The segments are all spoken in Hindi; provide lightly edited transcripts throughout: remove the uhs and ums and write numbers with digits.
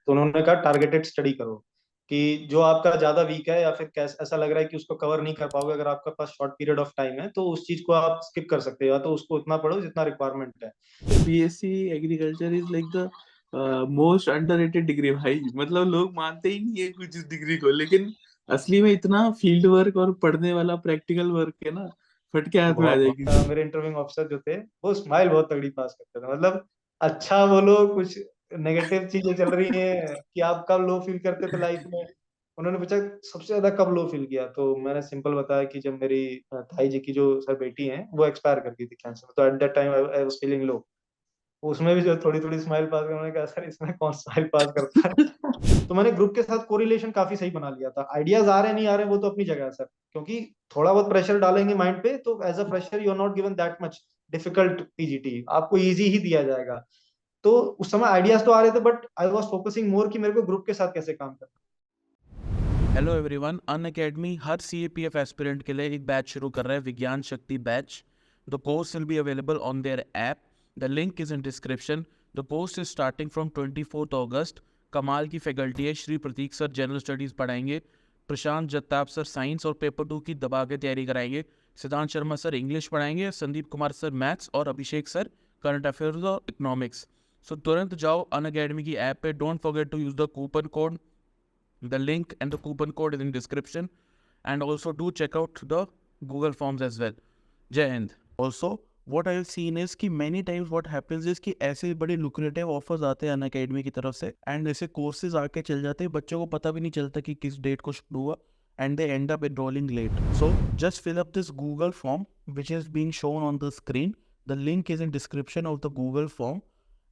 तो उन्होंने कहा टारगेटेड स्टडी करो, कि जो आपका ज्यादा वीक है या फिर कैसा ऐसा लग रहा है कि उसको कवर नहीं कर पाओगे, अगर आपके पास शॉर्ट पीरियड ऑफ टाइम है तो उस चीज को आप स्किप कर सकते हो, या तो उसको उतना पढ़ो जितना रिक्वायरमेंट है। BSc agriculture is like the most underrated degree भाई। मतलब लोग मानते ही नहीं है कुछ इस डिग्री को, लेकिन असली में इतना फील्ड वर्क और पढ़ने वाला प्रैक्टिकल वर्क है ना, फट के हाथ में आ बहुत जाएगी। बहुत मेरे इंटरव्यूइंग ऑफिसर जो थे वो स्माइल बहुत तगड़ी पास करते थे, मतलब अच्छा बोलो कुछ नेगेटिव चीजें चल रही हैं कि आप कब लो फील करते थे लाइफ में, उन्होंने पूछा सबसे ज्यादा कब लो फील किया, तो मैंने सिंपल बताया कि जब मेरी ताई जी की जो सर बेटी हैं वो एक्सपायर कर गई थी कैंसर में, तो at that time I was feeling low. उसमें भी जो थोड़ी थोड़ी स्माइल पास कर, उन्होंने कहा सर इसमें कौन स्माइल पास करता है। तो मैंने ग्रुप के साथ कोरिलेशन काफी सही बना लिया था, आइडियाज आ रहे नहीं आ रहे वो तो अपनी जगह है सर, क्योंकि थोड़ा बहुत प्रेशर डालेंगे माइंड पे तो as a fresher you are not given that much difficult PGT, आपको इजी ही दिया जाएगा। तो उस समय आइडियाज तो आ रहे थे but I was focusing more कि मेरे को ग्रुप के साथ कैसे काम करना। हेलो एवरीवन, अन अकेडमी हर CAPF एस्पिरेंट के लिए एक बैच शुरू कर रहा है, विज्ञान शक्ति batch. The course will be available on their app, the link is in description. The course is starting from 24 अगस्त। कमाल की फैकल्टी है, श्री प्रतीक सर जनरल स्टडीज़ पढ़ाएंगे, प्रशांत जगताप सर साइंस और पेपर 2 की दबा के तैयारी कराएंगे, सिद्धांत शर्मा सर इंग्लिश पढ़ाएंगे, संदीप कुमार सर मैथ्स और अभिषेक सर करंट अफेयर्स और इकोनॉमिक्स। सो तुरंत जाओ अन अकेडमी की ऐप पे, don't forget to use the coupon code. The link and the coupon code is in description, and also do check out the Google Forms as well. Jai Hind. Also, what I've seen is कि many times what happens is कि ऐसे बड़े lucrative offers आते हैं अनअकैडमी की तरफ से, and ऐसे courses आके चल जाते हैं, बच्चों को पता भी नहीं चलता कि किस डेट को शुरू हुआ, and they end up enrolling late. So just fill up this Google form which is being shown on the screen. The link is in description of the Google form.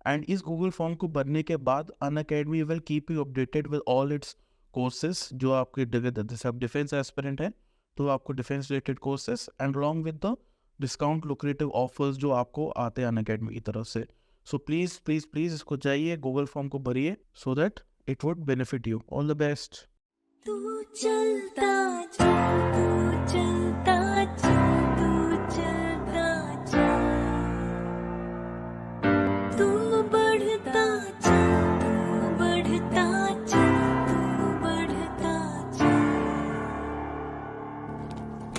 And इस गूगल फॉर्म को भरने के बाद Unacademy will keep you updated with all it's courses जो आपके जैसे आप डिफेंस एस्पिरेंट हैं तो आपको defence related courses and along with the discount lucrative offers जो आपको आते हैं अनअकैडमी की तरफ से। सो प्लीज़ प्लीज़ प्लीज़ इसको जाइए, गूगल फॉर्म को भरिए so that it would benefit you. All the best. तू चलता जा, तू चलता जा, तू चलता जा, तू बढ़ता जा, तू बढ़ता जा, तू बढ़ता जा,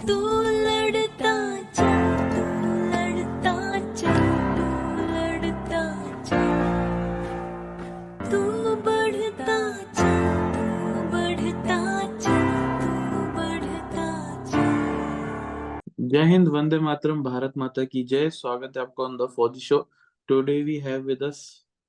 तू लड़ता जा, तू लड़ता जा, तू लड़ता जा, तू बढ़ता जा, तू बढ़ता जा, तू बढ़ता जा। जय हिंद, वंदे मातरम, भारत माता की जय। स्वागत है आपको on the for the show. Today we have with us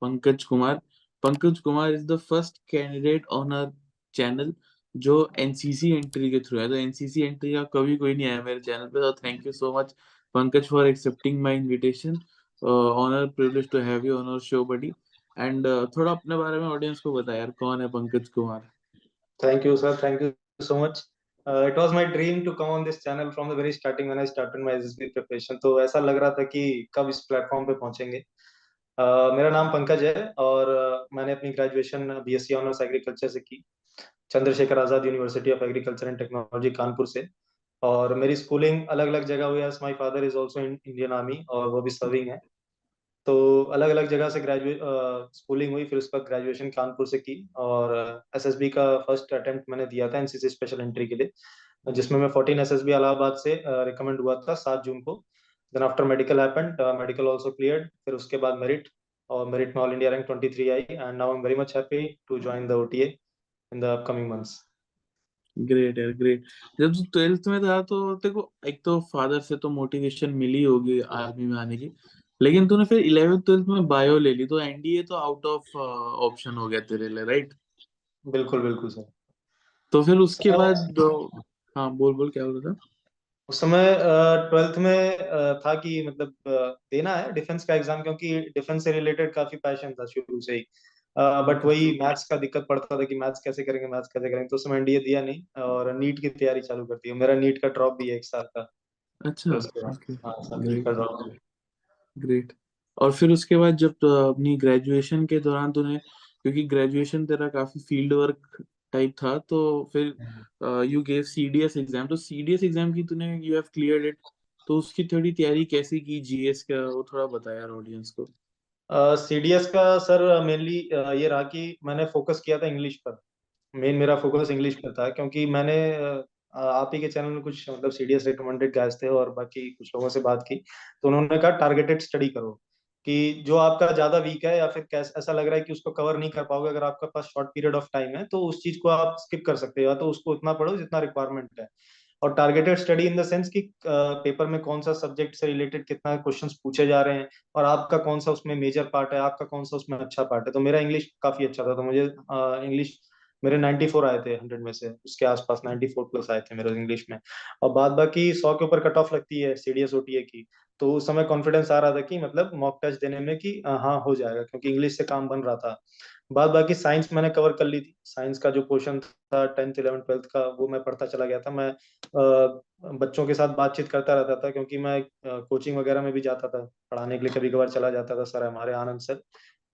Pankaj Kumar. Pankaj Kumar is the first candidate on our channel जो एनसीसी एंट्री के थ्रू है। तो एनसीसी एंट्री का कभी कोई नहीं आया मेरे चैनल पे, तो thank you so much Pankaj for accepting my invitation. Honour privilege to have you on our show buddy. And थोड़ा अपने बारे में ऑडियंस को बता यार, कौन है Pankaj Kumar? Thank you sir, thank you so much. It was my dream to come on this channel from the very starting when I started my SSB preparation, तो ऐसा लग रहा था कि कब इस प्लेटफॉर्म पे पहुंचेंगे। मेरा नाम पंकज है और मैंने अपनी ग्रेजुएशन बीएससी ऑनर्स एग्रीकल्चर से की, Chandrashekhar Azad university of agriculture and technology Kanpur से। और मेरी स्कूलिंग अलग अलग जगह हुई है, my father is also in Indian army और वो भी सर्विंग है, तो अलग अलग जगह से ग्रेजुएट स्कूलिंग हुई, फिर उसके बाद ग्रेजुएशन कानपुर से की। और एसएसबी का फर्स्ट अटेम्प्ट मैंने दिया था एनसीसी स्पेशल एंट्री के लिए, जिसमें मैं 14 एसएसबी इलाहाबाद से रिकमेंड हुआ था 7 जून को। Then after medical happened, medical also cleared, फिर उसके बाद मेरिट, और मेरिट में ऑल इंडिया रैंक 23 आई, and now I am very much happy to join the OTA in the upcoming months. Great यार, ग्रेट। जब तू 12th में था तो तेरे को एक तो फादर से तो मोटिवेशन मिली होगी आर्मी में आने की, लेकिन तूने फिर 11th 12th में बायो ले ली, तो एनडीए तो आउट ऑफ ऑप्शन हो गया तेरे लिए, राइट? बिल्कुल बिल्कुल सर। तो फिर उसके समय बाद हाँ, बोल बोल, क्या बोल रहा था? उस समय 12th में था कि मतलब देना है डिफेंस का एग्जाम, क्योंकि डिफेंस से रिलेटेड काफी पैशन था शुरू से ही। बट अच्छा वही मैथ्स का दिक्कत पड़ता था कि मैथ्स कैसे करेंगे, मैथ्स कैसे करेंगे, तो उस समय एनडीए दिया नहीं और नीट की तैयारी चालू कर दी। मेरा नीट का ड्रॉप भी है 1 साल का, अच्छा। फिर उसके बाद ओके। हाँ सर नीट का ग्रेट ड्रॉप। ग्रेट। और फिर उसके बाद जब अपनी ग्रेजुएशन के दौरान तूने, क्योंकि ग्रेजुएशन तेरा काफी फील्ड वर्क टाइप था, तो फिर यू गेव सीडीएस एग्जाम। तो सीडीएस एग्जाम की तूने, यू हैव क्लियर्ड इट, तो उसकी थोड़ी तैयारी कैसे की जीएस का, वो थोड़ा बता यार ऑडियंस को। सीडीएस का सर मेनली ये रहा कि मैंने फोकस किया था इंग्लिश पर। मेन मेरा फोकस इंग्लिश पर था, क्योंकि मैंने आप ही के चैनल में कुछ मतलब सीडीएस रिकमेंडेड गाइस थे और बाकी कुछ लोगों से बात की, तो उन्होंने कहा टारगेटेड स्टडी करो, कि जो आपका ज्यादा वीक है या फिर कैसा ऐसा लग रहा है कि उसको कवर नहीं कर पाओगे, अगर आपके पास शॉर्ट पीरियड ऑफ टाइम है तो उस चीज को आप स्किप कर सकते हो, या तो उसको उतना पढ़ो जितना रिक्वायरमेंट है। और targeted study in the sense कि पेपर में कौन सा सब्जेक्ट से रिलेटेड कितना क्वेश्चंस पूछे जा रहे हैं, और आपका कौन सा उसमें मेजर पार्ट है, आपका कौन सा उसमें अच्छा पार्ट है। तो मेरा इंग्लिश काफी अच्छा था, तो मुझे इंग्लिश मेरे 94 आए थे 100 में से, उसके आसपास 94 प्लस आए थे मेरे इंग्लिश में। और बाद बाकी 100 के ऊपर कट ऑफ लगती है सीडीएस ओटीए की। तो उस समय कॉन्फिडेंस आ रहा था कि मतलब मॉक टेस्ट देने में कि हाँ हो जाएगा, क्योंकि इंग्लिश से काम बन रहा था। बाद बाकी साइंस मैंने कवर कर ली थी। साइंस का जो पोर्शन था 10th 11th 12th का, वो मैं पढ़ता चला गया था। मैं बच्चों के साथ बातचीत करता रहता था, क्योंकि मैं कोचिंग वगैरह में भी जाता था पढ़ाने के लिए, कभी कभार चला जाता था सर हमारे आनंद सर,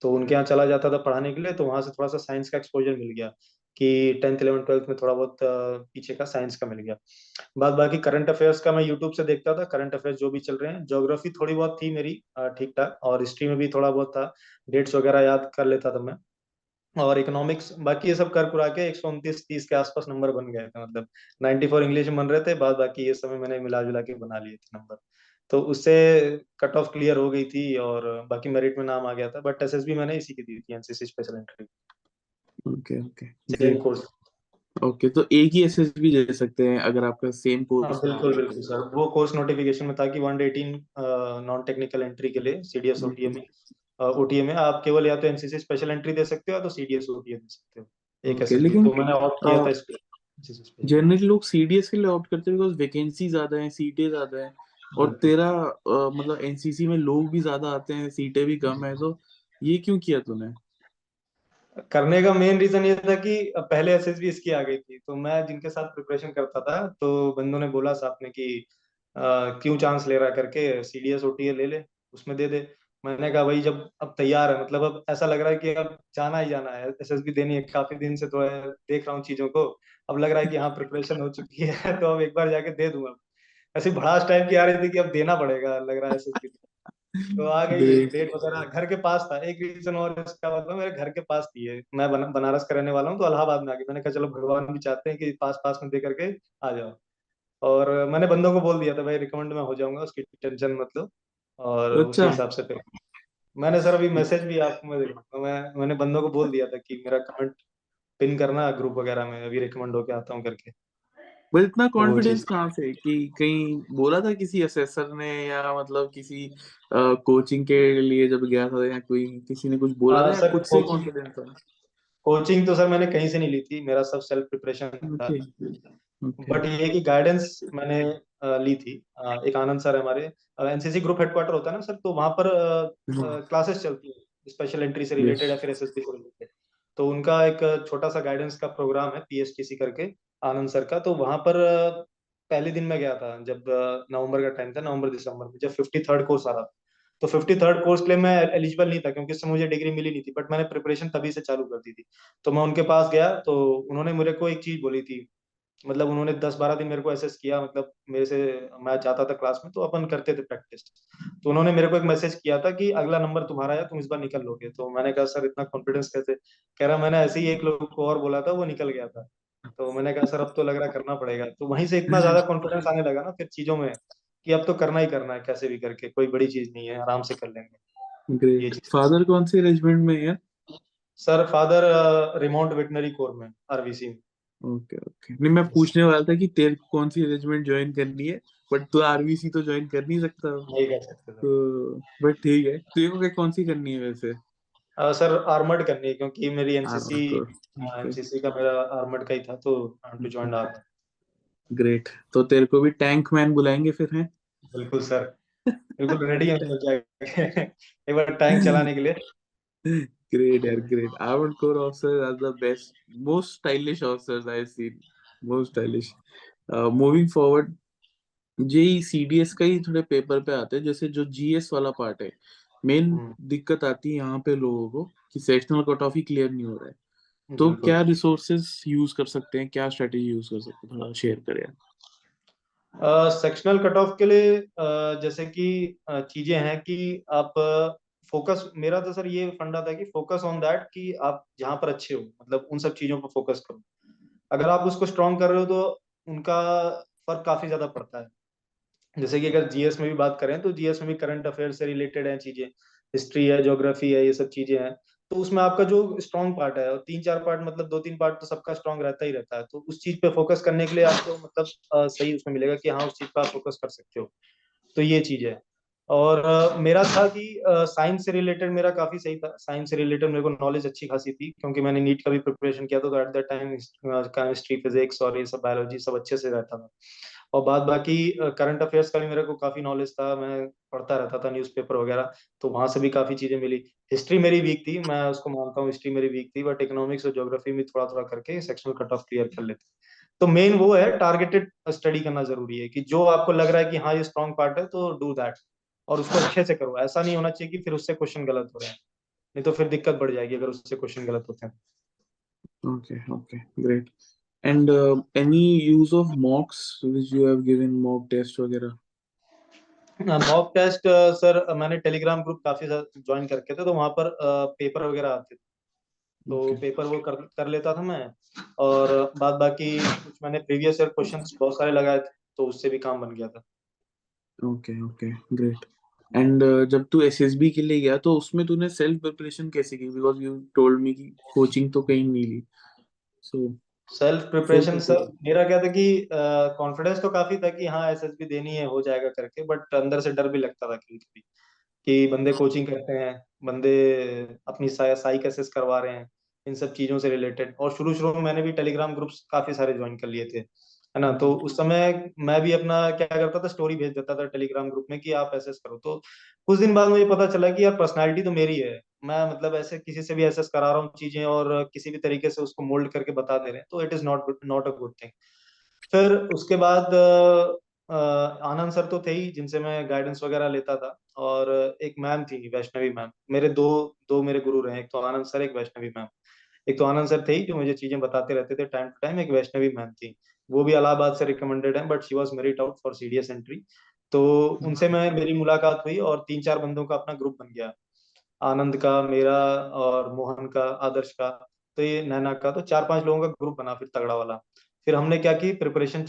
तो उनके यहाँ चला जाता था पढ़ाने के लिए, तो वहां से थोड़ा सा साइंस का एक्सपोजर मिल गया, कि 10th 11th 12th में थोड़ा बहुत पीछे का साइंस का मिल गया। बाद बाकी करंट अफेयर्स का मैं यूट्यूब से देखता था, करंट अफेयर्स जो भी चल रहे हैं। ज्योग्राफी थोड़ी बहुत थी मेरी ठीक ठाक, और हिस्ट्री में भी थोड़ा बहुत था, डेट्स वगैरह याद कर लेता था मैं। और इकोनॉमिक्स बाकी ये सब कर कुरा के 129 30 के आसपास नंबर बन गए थे, मतलब 94 इंग्लिश में बन रहे थे, बाद बाकी ये समय मैंने मिला जुला के बना लिए थे नंबर। तो उससे कट ऑफ क्लियर हो गई थी, और बाकी मेरिट में नाम आ गया था। बट एसएसबी मैंने इसी की दी थी, NCC special entry, okay okay, same great. Course. Okay, तो एक ही एसएसबी दे सकते हैं अगर आपका सेम हाँ कोर्स ना हो बिल्कुल तो। बिल्कुल सर, वो कोर्स नोटिफिकेशन में था कि 118 नॉन टेक्निकल एंट्री के लिए सीडीएस ओटीए में, ओटीए में आप केवल या तो एनसीसी स्पेशल एंट्री दे सकते हो, या तो सीडीएस ओटीए दे सकते हो, एक ओके, एसएसबी। लेकिन तो मैंने ऑप्ट किया था इस पे, एनसीसी स्पेशल। जनरली लोग सीडीएस के लिए ऑप्ट करते हैं बिकॉज वैकेंसी ज्यादा है, सीटें ज्यादा है। और बिल्कुल। तेरा मतलब एनसीसी में लोग भी ज्यादा आते हैं, सीटें भी कम है, तो ये क्यों किया तूने? करने का मेन रीजन ये था कि पहले एसएसबी इसकी आ गई थी, तो मैं जिनके साथ प्रिपरेशन करता था, तो बंदों ने बोला साथ में कि क्यों चांस ले रहा है करके, सीडीएस ओटीए ले ले, उसमें दे दे। मैंने कहा भाई जब अब तैयार है, मतलब अब ऐसा लग रहा है कि अब जाना ही जाना है, एसएसबी देनी है, काफी दिन से तो है, देख रहा हूँ चीजों को, अब लग रहा है कि हाँ प्रिपरेशन हो चुकी है तो अब एक बार जाके दे दूंगा। ऐसी भड़ास टाइप की आ रही थी कि अब देना पड़ेगा, लग रहा है एसएसबी। तो आ गई ग्रेट। डेट वगैरह, घर के पास था। एक रीजन और इसका मतलब मेरे घर के पास थी ये, मैं बनारस का रहने वाला हूँ, तो इलाहाबाद में आ गई। मैंने कहा चलो भगवान भी चाहते हैं कि पास पास में दे करके आ जाओ। और मैंने बंदों को बोल दिया था भाई रिकमेंड में हो जाऊंगा, उसकी टेंशन मत लो, और उसी अच्छा। हिसाब से फिर मैंने सर अभी मैसेज भी आपको मैं देखा, मैंने बंदों को बोल दिया था कि मेरा कमेंट पिन करना ग्रुप वगैरह में, अभी रिकमेंड होके आता हूँ करके। बस इतना तो वो कॉन्फिडेंस चीज, कहाँ से कि कहीं बोला था किसी असेसर ने, या मतलब किसी कोचिंग के लिए जब गया था, या कोई किसी ने कुछ बोला था, या सर खुद से कोचिंग, कॉन्फिडेंस था? कोचिंग तो सर मैंने कहीं से नहीं ली थी, मेरा सब सेल्फ प्रिपरेशन था। Okay okay. बट ये कि गाइडेंस मैंने ली थी। एक आनंद सर है हमारे, एनसीसी ग्रुप हेडक्वार्टर होता है ना सर, तो वहां पर क्लासेस चलती है स्पेशल एंट्री से यस। रिलेटेड या फिर एसएसबी से रिलेटेड। तो उनका एक छोटा सा गाइडेंस का प्रोग्राम है पीएसटीसी करके, आनंद सर का। तो वहां पर पहले दिन मैं गया था जब नवंबर का टाइम था, नवंबर दिसंबर में, जब 53rd कोर्स आ रहा था। तो 53rd कोर्स के लिए मैं एलिजिबल नहीं था, क्योंकि उससे मुझे डिग्री मिली नहीं थी, बट मैंने प्रिपरेशन तभी से चालू कर दी थी। तो मैं उनके पास गया, तो उन्होंने मेरे को एक चीज बोली थी, मतलब उन्होंने 10 12 दिन मेरे को असेस किया, मतलब मेरे से, मैं जाता था क्लास में तो अपन करते थे प्रैक्टिस। तो उन्होंने मेरे को एक मैसेज किया था कि अगला नंबर तुम्हारा है, तुम इस बार निकल लोगे। तो मैंने कहा सर इतना कॉन्फिडेंस कैसे? कह रहा मैंने ऐसे ही एक लोग को और बोला था, वो निकल गया था। तो मैंने कहा सर अब तो लग रहा करना पड़ेगा। तो वहीं से इतना ज्यादा कॉन्फिडेंस आने लगा ना फिर चीजों में, कि अब तो करना ही करना है कैसे भी करके, कोई बड़ी चीज नहीं है, आराम से कर लेंगे ये ग्रेट। चीज। फादर कौन से रेजिमेंट में है? Sir father remount veterinary core में, आरवीसी में। ओके ओके, नहीं मैं पूछने वाला था कि तेरे को कौन सी रेजिमेंट ज्वाइन करनी है, बट तू आरबीसी तो ज्वाइन कर नहीं सकता। नहीं कर सकते सर। तो बट ठीक है, तेरे को कौन सी करनी है वैसे? सर आर्मर्ड करनी है, क्योंकि मेरी एनसीसी, आर्मड को। ओके एनसीसी का मेरा आर्मर्ड का ही था, तो to okay, join armoured. Great. तो तेरे को भी टैंक मैन बुलाएंगे फिर, हैं? बिल्कुल सर, बिल्कुल रेडी है तो जाके एक बार टैंक चलाने के लिए। ग्रेट यार, great. Armoured corps officer are the best, most stylish officers I seen, most stylish. Moving forward, JE CDS का ही थोड़े पेपर पे आते हैं, जैसे जो जीएस वाला पार्ट है, मेन हम्म, दिक्कत आती है यहाँ पे लोगों को कि सेक्शनल कट ऑफ ही क्लियर नहीं हो रहा है। तो बिल्कुल। क्या रिसोर्सेस यूज कर सकते हैं, क्या स्ट्रेटेजी यूज कर सकते हैं, थोड़ा शेयर करें। सेक्शनल कट ऑफ के लिए जैसे कि चीजें हैं कि आप फोकस मेरा तो सर ये फंडा था कि फोकस ऑन दैट, कि आप जहाँ पर अच्छे हो मतलब उन सब चीजों पर फोकस करो। अगर आप उसको स्ट्रॉन्ग कर रहे हो तो उनका फर्क काफी ज्यादा पड़ता है। जैसे कि अगर जीएस में भी बात करें तो जीएस में भी करंट अफेयर से रिलेटेड है चीजें, हिस्ट्री है, ज्योग्राफी है, ये सब चीजें हैं। तो उसमें आपका जो स्ट्रॉन्ग पार्ट है, और 3-4 पार्ट मतलब 2-3 पार्ट तो सबका स्ट्रॉन्ग रहता ही रहता है, तो उस चीज पे फोकस करने के लिए आपको मतलब सही उसमें मिलेगा कि हाँ उस चीज पर आप फोकस कर सकते हो। तो ये चीज है। और मेरा था कि साइंस से रिलेटेड मेरा काफी सही था, साइंस से रिलेटेड मेरे को नॉलेज अच्छी खासी थी, क्योंकि मैंने नीट का भी प्रिपरेशन किया था, तो at that time chemistry, physics और ये सब बायोलॉजी सब अच्छे से रहता था। और बाद बाकी करंट अफेयर्स का भी मेरे को काफी नॉलेज था, मैं पढ़ता रहता था न्यूज़पेपर वगैरह, तो वहां से भी काफी चीजें मिली। हिस्ट्री मेरी वीक थी, मैं उसको मानता हूँ, हिस्ट्री मेरी वीक थी, बट इकोनॉमिक्स और ज्योग्राफी में थोड़ा थोड़ा करके सेक्शनल कट ऑफ क्लियर कर लेते। तो मेन वो है, टारगेटेड स्टडी करना जरूरी है, कि जो आपको लग रहा है कि हाँ ये स्ट्रॉन्ग पार्ट है तो डू दैट, और उसको अच्छे से करो। ऐसा नहीं होना चाहिए कि फिर उससे क्वेश्चन गलत हो रहे हैं, नहीं तो फिर दिक्कत बढ़ जाएगी अगर उससे क्वेश्चन गलत होते हैं। Okay, okay, great. And any use of mocks which you have given mock test वगैरह? मॉक टेस्ट सर मैंने टेलीग्राम ग्रुप काफी ज्वाइन करके थे, तो वहां पर पेपर वगैरह आते थे, तो Okay, पेपर वो कर लेता था मैं। और बाद बाकी कुछ मैंने प्रीवियस ईयर क्वेश्चंस बहुत सारे लगाए थे, तो उससे भी काम बन गया था। okay, okay, great. And जब तू एसएसबी के लिए गया तो उसमें तूने सेल्फ प्रिपरेशन कैसे की? बिकॉज यू टोल्ड मी कि कोचिंग तो कहीं नहीं ली, सो सेल्फ वो प्रिपरेशन कैसे सर की? मेरा क्या था कि कॉन्फिडेंस तो काफी था कि हाँ एसएसबी देनी है, हो जाएगा करके, बट अंदर से डर भी लगता था कभी कभी, कि बंदे कोचिंग करते हैं, बंदे अपनी साइक एसेस करवा रहे हैं, इन सब चीजों से रिलेटेड। और शुरू शुरू में मैंने भी टेलीग्राम ग्रुप्स काफी सारे ज्वाइन कर लिए थे, है ना, तो उस समय मैं भी अपना क्या करता था, स्टोरी भेज देता था टेलीग्राम ग्रुप में कि आप एसेस करो। तो कुछ दिन बाद मुझे पता चला कि यार पर्सनैलिटी तो मेरी है, मैं मतलब ऐसे किसी से भी एसेस करा रहा हूँ चीजें, और किसी भी तरीके से उसको मोल्ड करके बता दे रहे हैं, तो it is not a good thing. फिर उसके बाद आनंद सर तो थे ही जिनसे मैं गाइडेंस वगैरह लेता था, और एक मैम थी, वैष्णवी मैम, मेरे दो दो मेरे गुरु रहे, एक तो आनंद सर, एक वैष्णवी मैम। एक तो आनंद सर थे ही जो मुझे चीजें बताते रहते थे टाइम टू टाइम, एक वैष्णवी मैम थी, वो भी इलाहाबाद से रिकमेंडेड है, but she was merit out for CDS entry. तो उनसे मैं मेरी मुलाकात हुई, और 3-4 बंदों का अपना ग्रुप बन गया, आनंद का, मेरा, और मोहन का, आदर्श का, तो ये नैना का, तो 4-5 लोगों का ग्रुप बना फिर तगड़ा वाला। फिर हमने क्या की, प्रिपरेशन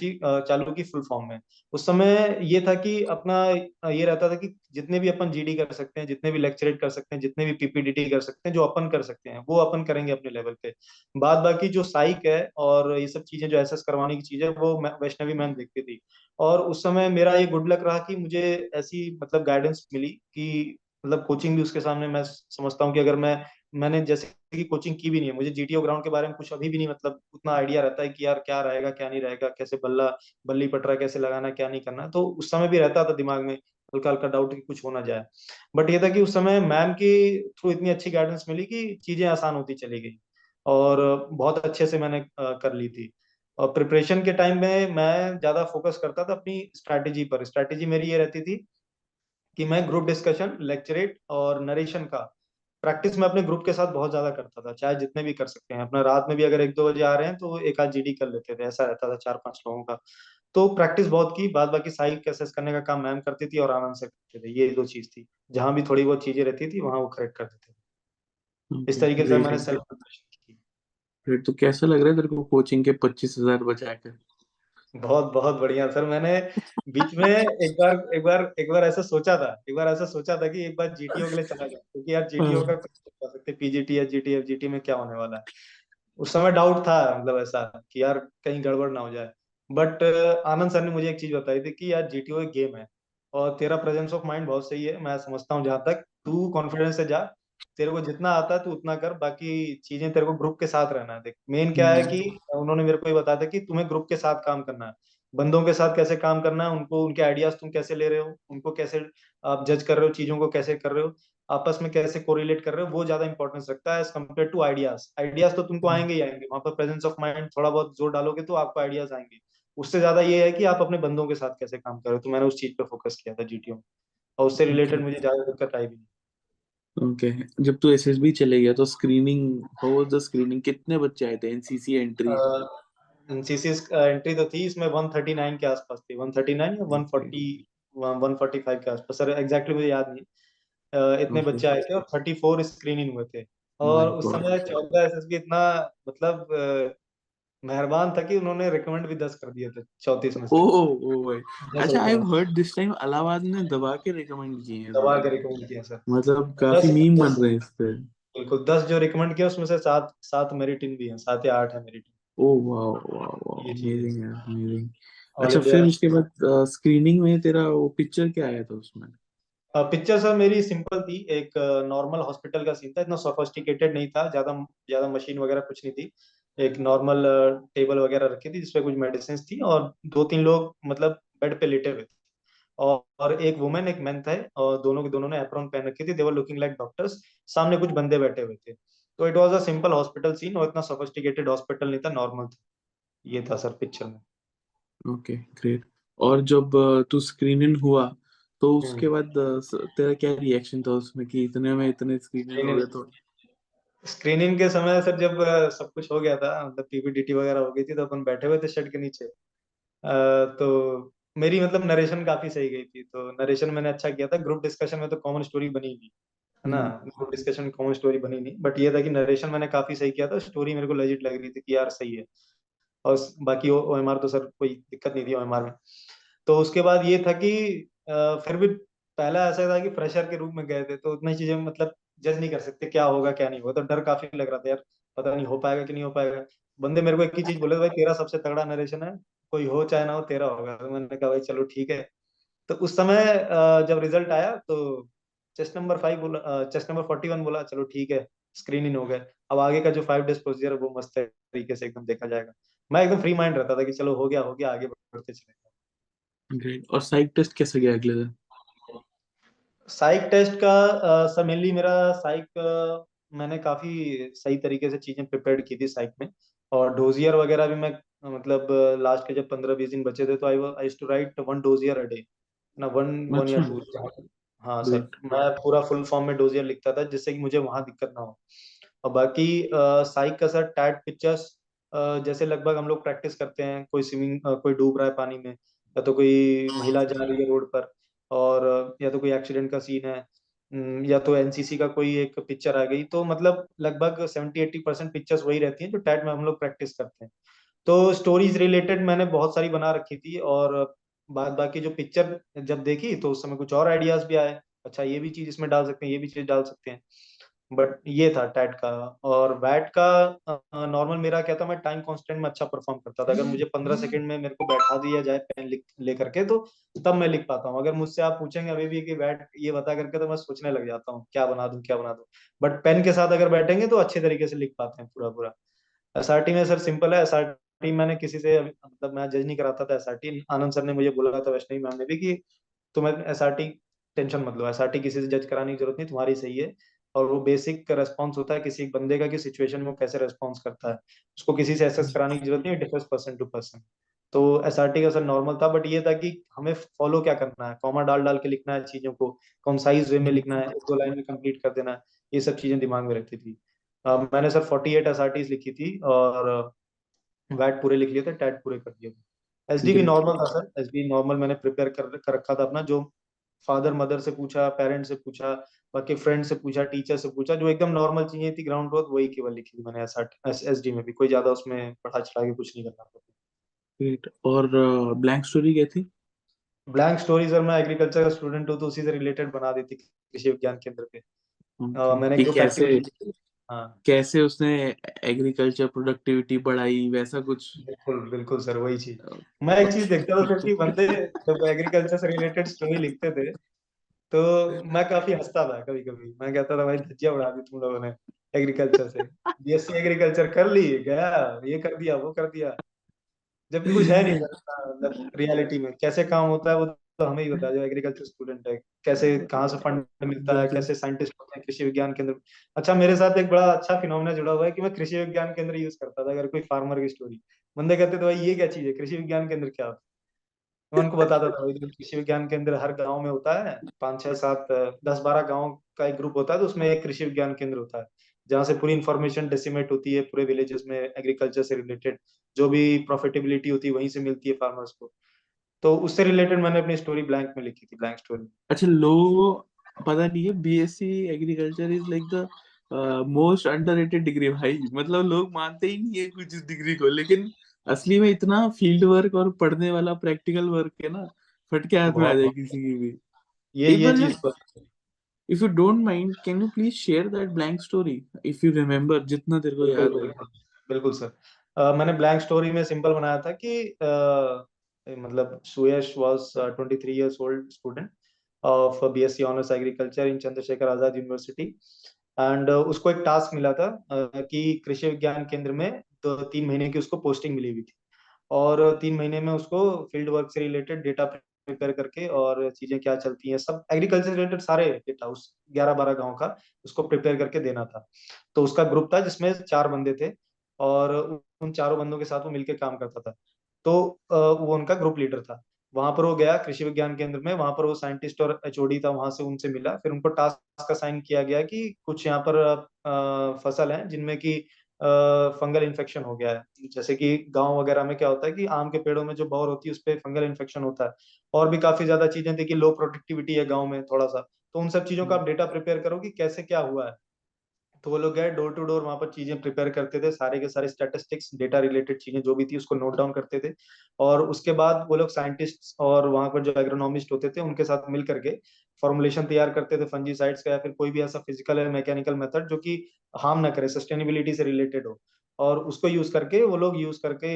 चालू की फुल फॉर्म में। उस समय ये था कि अपना ये रहता था कि जितने भी अपन जीडी कर सकते हैं, जितने भी लेक्चरेट कर सकते हैं, जितने भी पीपीडीटी कर सकते हैं, जो अपन कर सकते हैं वो अपन करेंगे अपने लेवल पे। बाद बाकी जो साइक है और ये सब चीजें जो एसेस करवाने की चीजें, वो वैष्णवी मैम देखती थी। और उस समय मेरा ये गुड लक रहा कि मुझे ऐसी मतलब गाइडेंस मिली कि मतलब कोचिंग भी उसके सामने, मैं समझता हूँ कि अगर मैंने जैसे कि कोचिंग की भी नहीं है, मुझे जीटीओ ग्राउंड के बारे में कुछ अभी भी नहीं मतलब उतना आइडिया रहता है कि यार क्या रहेगा क्या नहीं रहेगा, कैसे बल्ली पटरा कैसे लगाना, क्या नहीं करना, तो उस समय भी रहता था दिमाग में हल्का हल्का डाउट कि कुछ हो ना जाए। बट ये था कि उस समय मैम के थ्रू इतनी अच्छी गाइडेंस मिली कि चीजें आसान होती चली गई, और बहुत अच्छे से मैंने कर ली थी। और प्रिपरेशन के टाइम में मैं ज्यादा फोकस करता था अपनी स्ट्रैटेजी पर। स्ट्रैटेजी मेरी ये रहती थी कि मैं ग्रुप डिस्कशन, लेक्चरेट और नरेशन का प्रैक्टिस मैं अपने ग्रुप के साथ बहुत ज्यादा करता था, चाहे जितने भी कर सकते हैं अपना, रात में भी अगर 1-2 बजे आ रहे हैं तो एक आध जीडी कर लेते थे, ऐसा रहता था 4-5 लोगों का। तो प्रैक्टिस बहुत की, बाद बाकी साइक एसेस करने का काम मैम करती थी और आनंद से करते थे, ये दो चीज थी, जहां भी थोड़ी बहुत चीजें रहती थी वहां वो करेक्ट कर देते थे। इस ओके, तरीके से ग्रेट। मैंने सेल्फ प्रिपरेशन की। ग्रेट, तो कैसा लग रहा है तेरे को कोचिंग के 25,000 बचाकर? बहुत बहुत बढ़िया सर। मैंने बीच में एक बार ऐसा सोचा था, कि एक बार जीटीओ के लिए चला जाए, क्योंकि यार जीटीओ का हाँ। कुछ नहीं कर सकते, पीजीटी या जीटी, एफजीटी में क्या होने वाला है। उस समय डाउट था मतलब ऐसा कि यार कहीं गड़बड़ ना हो जाए। बट आनंद सर ने मुझे एक चीज बताई थी कि यार जीटीओ एक गेम है, और तेरा प्रेजेंस ऑफ माइंड बहुत सही है, मैं समझता हूँ जहां तक, तू कॉन्फिडेंस से जा, तेरे को जितना आता है तू उतना कर, बाकी चीजें तेरे को ग्रुप के साथ रहना है। देख मेन क्या है कि उन्होंने मेरे को ये बताया था कि तुम्हें ग्रुप के साथ काम करना है, बंदों के साथ कैसे काम करना है, उनको उनके आइडियाज तुम कैसे ले रहे हो, उनको कैसे आप जज कर रहे हो, चीजों को कैसे कर रहे हो, आपस में कैसे कोरिलेट कर रहे हो, वो ज्यादा इंपॉर्टेंस रखता है as compared to ideas. Ideas तो तुमको आएंगे ही आएंगे, वहां पर प्रेजेंस ऑफ माइंड थोड़ा बहुत जोर डालोगे तो आपको आइडियाज आएंगे। उससे ज्यादा ये है कि आप अपने बंदों के साथ कैसे काम करो, तो मैंने उस चीज पे फोकस किया था जीटीओ में, और उससे ओके, रिलेटेड मुझे ज्यादा दिक्कत आई भी नहीं। ओके। जब तू एसएसबी चले गया तो screening, how was the screening? कितने बच्चे आए थे एनसीसी एंट्री? एनसीसी एंट्री तो थी इसमें 139 के आसपास थी, 139 या ओके। 140, 145 के आसपास, सर एग्जैक्टली मुझे याद नहीं इतने ओके। बच्चे आए थे और 34 स्क्रीनिंग हुए थे। और माय उस गॉड। समय 14 एसएसबी इतना मतलब मेहरबान था कि उन्होंने रिकमेंड भी 10 कर दिए थे 34 में ओ से। ओ भाई। 10 अच्छा, I have opener heard this time Allahabad ने दबा के रिकमेंड किए हैं दबा लोग। के रिकमेंड किया सर। मतलब और काफी 10 मीम बन 10 रहे हैं इस पे। बिल्कुल 10 जो रिकमेंड किया उसमें से 7 7 मेरिट इन भी हैं, 7 या 8 है merit oh wow wow wow, ये चीज है अमेजिंग सर। है, अमेजिंग। ऑल अच्छा, इंडिया फिर उसके बाद स्क्रीनिंग में तेरा वो पिक्चर क्या आया था उसमें? पिक्चर सर मेरी सिंपल थी, एक नॉर्मल हॉस्पिटल का सीन था, इतना सोफिस्टिकेटेड नहीं था, ज्यादा ज्यादा मशीन वगैरह कुछ नहीं थी। एक नॉर्मल टेबल वगैरह रखी थी जिसपे कुछ मेडिसिन थी और 2 3 लोग मतलब बेड पे लेटे हुए थे। और एक वुमेन एक मैन थे और दोनों के दोनों ने एप्रॉन पहन रखी थी, they were looking like doctors. सामने कुछ बंदे बैठे हुए थे। तो it was a simple hospital scene और इतना सोफिस्टिकेटेड हॉस्पिटल नहीं था, नॉर्मल था। ये था सर पिक्चर में। Okay, great. और जब तू स्क्रीनिंग हुआ तो उसके हम्म। बाद तेरा क्या रिएक्शन था उसमें कि इतने में इतने स्क्रीनिंग हो गए तो? स्क्रीनिंग के समय सर जब सब कुछ हो गया था, मतलब पीपीडीटी वगैरह हो गई थी, तो अपन बैठे हुए थे शेड के नीचे। तो मेरी मतलब नरेशन काफी सही गई थी, तो नरेशन मैंने अच्छा किया था। ग्रुप डिस्कशन में तो कॉमन स्टोरी बनी नहीं, है ना। हम्म। ग्रुप डिस्कशन में कॉमन स्टोरी बनी नहीं, बट ये था कि नरेशन मैंने काफी सही किया था, स्टोरी मेरे को लेजिट लग रही थी कि यार सही है। और बाकी ओएमआर तो सर कोई दिक्कत नहीं थी ओएमआर में। तो उसके बाद ये था कि फिर भी पहला ऐसा था कि फ्रेशर के रूप में गए थे, तो उतनी चीजें मतलब जज नहीं कर सकते क्या होगा क्या नहीं होगा, तो डर काफी लग रहा था यार, पता नहीं हो पाएगा कि नहीं हो पाएगा। बंदे मेरे को एक ही चीज बोले, भाई तेरा सबसे तगड़ा नरेशन है, कोई हो चाहे ना हो तेरा होगा। तो मैंने कहा भाई चलो ठीक है। तो उस समय जब रिजल्ट आया तो चेस्ट नंबर 41 बोला, चलो ठीक है, स्क्रीन इन हो गए। अब आगे का जो 5 डेज प्रोसीजर है वो मस्त तरीके से एकदम देखा जाएगा। मैं एकदम फ्री माइंड रहता था कि चलो हो गया आगे बढ़ते चले। ग्रेट। और साइक टेस्ट कैसे गया अगले दिन? साइक टेस्ट का सर मेनली मेरा साइक मैंने काफी सही तरीके से चीजें प्रिपेयर की थी साइक में। और डोजियर वगैरह भी मैं मतलब लास्ट के जब 15 20 दिन बचे थे तो I to write 1 dossier a day ना, वन वन या अच्छा। टू। हाँ सर, ग्रेट। मैं पूरा फुल फॉर्म में डोजियर लिखता था जिससे कि मुझे वहां दिक्कत ना हो। और बाकी साइक का सर टैट पिक्चर्स जैसे लगभग हम लोग प्रैक्टिस करते हैं, कोई स्विमिंग कोई डूब रहा है पानी में, या तो कोई महिला जा रही है रोड पर, और या तो कोई एक्सीडेंट का सीन है, या तो एनसीसी का कोई एक पिक्चर आ गई, तो मतलब लगभग 70 80% पिक्चर्स वही रहती हैं जो टैट में हम लोग प्रैक्टिस करते हैं। तो स्टोरीज रिलेटेड मैंने बहुत सारी बना रखी थी, और बाद बाकी जो पिक्चर जब देखी तो उस समय कुछ और आइडियाज भी आए, अच्छा ये भी चीज इसमें डाल सकते हैं, ये भी चीज डाल सकते हैं। बट ये था टैट का। और वैट का नॉर्मल मेरा क्या था, मैं टाइम कांस्टेंट में अच्छा परफॉर्म करता था। अगर मुझे 15 सेकंड में मेरे को बैठा दिया जाए पेन लिख लेकर के तो तब मैं लिख पाता हूँ। अगर मुझसे आप पूछेंगे अभी भी कि वैट ये बता करके, तो मैं सोचने लग जाता हूँ क्या बना दूं क्या बना दूं। बट पेन के साथ अगर बैठेंगे तो अच्छे तरीके से लिख पाते हैं पूरा पूरा। एसआरटी में सर सिंपल है। एसआरटी मैंने किसी से मतलब मैं जज नहीं कराता था एसआरटी, आनंद सर ने मुझे बोला था, वैष्णवी मैम ने भी, कि तुम्हें एसआरटी टेंशन मत लो, एसआरटी किसी से जज कराने की जरूरत नहीं, तुम्हारी सही है। और वो बेसिक रेस्पॉन्स होता है किसी एक बंदे का कि सिचुएशन में वो कैसे रेस्पॉन्स करता है, उसको किसी से एसेस कराने की जरूरत नहीं, डिफरेंस पर्सन टू पर्सन। तो एसआरटी का सर नॉर्मल था, बट ये था कि हमें फॉलो क्या करना है, कॉमा डाल डाल के लिखना है चीजों को, कंसाइज वे में लिखना है, 1 2 लाइन में कंप्लीट कर देना है। ये सब चीजें दिमाग में रहती थी। मैंने सर 48 एसआरटीज लिखी थी, और वैट पूरे लिख लिए थे, टैट पूरे कर दिए थे। एसडी भी ग्रेट। नॉर्मल था सर, एसडी नॉर्मल मैंने प्रिपेयर कर रखा था अपना, जो फादर मदर से पूछा, पेरेंट्स से पूछा, बाकी फ्रेंड से पूछा, टीचर से पूछा, जो एकदम नॉर्मल चीजें थी ग्राउंड ग्रोथ वही केवल लिखी थी मैंने एसडी में भी, कोई ज्यादा उसमें बढ़ा चढ़ा के कुछ नहीं करना था। ग्रेट। और ब्लैंक स्टोरी क्या थी? ब्लैंक स्टोरी सर मैं एग्रीकल्चर का स्टूडेंट हूँ तो उसी से रिलेटेड बना दी थी कृषि विज्ञान केंद्र पे। ओके, मैंने कि ग्रुप कैसे एक्टिविटी। हाँ कैसे उसने एग्रीकल्चर प्रोडक्टिविटी बढ़ाई, वैसा कुछ? बिल्कुल बिल्कुल सर वही चीज। मैं एक चीज देखता था सर कि बंदे जब एग्रीकल्चर से रिलेटेड स्टोरी लिखते थे तो मैं काफी हंसता था कभी कभी। मैं कहता था भाई धज्जियां उड़ा दी तुम लोगों ने एग्रीकल्चर से, बीएससी एग्रीकल्चर कर ली, गया ये कर दिया वो कर दिया, जबकि कुछ है नहीं सर मतलब रियलिटी में कैसे काम होता है वो तो हमें ही बताया जो एग्रीकल्चर स्टूडेंट है, कैसे कहाँ से फंड मिलता है, बात है। कैसे साइंटिस्ट होते हैं कृषि विज्ञान केंद्र। अच्छा मेरे साथ एक बड़ा अच्छा फिनोमेना जुड़ा हुआ है कि मैं कृषि विज्ञान केंद्र यूज करता था अगर कोई फार्मर की स्टोरी। बंदे कहते थे भाई ये क्या चीज है, कृषि विज्ञान केंद्र क्या होता है। मैं उनको बताता था भाई देखो, कृषि विज्ञान केंद्र हर गांव में होता है, 5 6 7 10 12 गांव का एक ग्रुप होता है, तो उसमें एक कृषि विज्ञान केंद्र होता है जहाँ से पूरी इंफॉर्मेशन डिसिमेट होती है पूरे विलेजेस में एग्रीकल्चर से रिलेटेड, जो भी प्रॉफिटेबिलिटी होती है वहीं से मिलती है फार्मर्स को। तो उससे रिलेटेड मैंने अपनी स्टोरी ब्लैंक में लिखी थी, ब्लैंक स्टोरी। अच्छा, लो पता नहीं है, BSc agriculture is like the most underrated degree भाई। मतलब लोग मानते ही नहीं है कुछ इस डिग्री को, लेकिन असली में इतना फील्ड वर्क और पढ़ने वाला प्रैक्टिकल वर्क है ना, फट के हाथ में आ बहुत जाए बहुत किसी की भी। एक ये बार चीज यार, तो if you don't mind, can you please share that blank story, if you remember, जितना तेरे को बिल्कुल याद है। बिल्कुल बिल्कुल सर। मैंने ब्लैंक स्टोरी में सिंपल बनाया था कि मतलब Suyash was 23 years old student of BSc honours agriculture in Chandrashekhar Azad university. And उसको एक टास्क मिला था कि कृषि विज्ञान केंद्र में 2-3 महीने की उसको पोस्टिंग मिली हुई थी, और 3 महीने में उसको फील्ड वर्क से रिलेटेड डेटा प्रिपेयर करके और चीजें क्या चलती हैं सब एग्रीकल्चर रिलेटेड सारे डेटा उस 11-12 गांव का उसको प्रिपेयर करके देना था। तो उसका ग्रुप था जिसमें 4 बंदे थे, और उन चारों बंदों के साथ वो मिलकर काम करता था। तो वो उनका ग्रुप लीडर था। वहां पर वो गया कृषि विज्ञान केंद्र में, वहां पर वो साइंटिस्ट और एचओडी था, वहां से उनसे मिला, फिर उनको टास्क असाइन किया गया कि कुछ यहाँ पर फसल है जिनमें कि फंगल इन्फेक्शन हो गया है। जैसे कि गांव वगैरह में क्या होता है कि आम के पेड़ों में जो बौर होती है उस पे फंगल इन्फेक्शन होता है, और भी काफी ज्यादा चीजें थी कि लो प्रोडक्टिविटी है गांव में थोड़ा सा। तो उन सब चीजों का आप डेटा प्रिपेयर करो कि कैसे क्या हुआ है। तो वो लोग गए डोर टू डोर, वहां पर चीजें प्रिपेयर करते थे, सारे के सारे स्टैटिस्टिक्स डेटा रिलेटेड चीजें जो भी थी उसको नोट डाउन करते थे। और उसके बाद वो लोग साइंटिस्ट और वहां पर जो एग्रोनॉमिस्ट होते थे उनके साथ मिल करके फॉर्मुलेशन तैयार करते थे फंजीसाइड्स का, या फिर कोई भी ऐसा फिजिकल या मैकेनिकल मेथड जो कि हार्म ना करे, सस्टेनेबिलिटी से रिलेटेड हो। और उसको यूज करके वो लोग यूज करके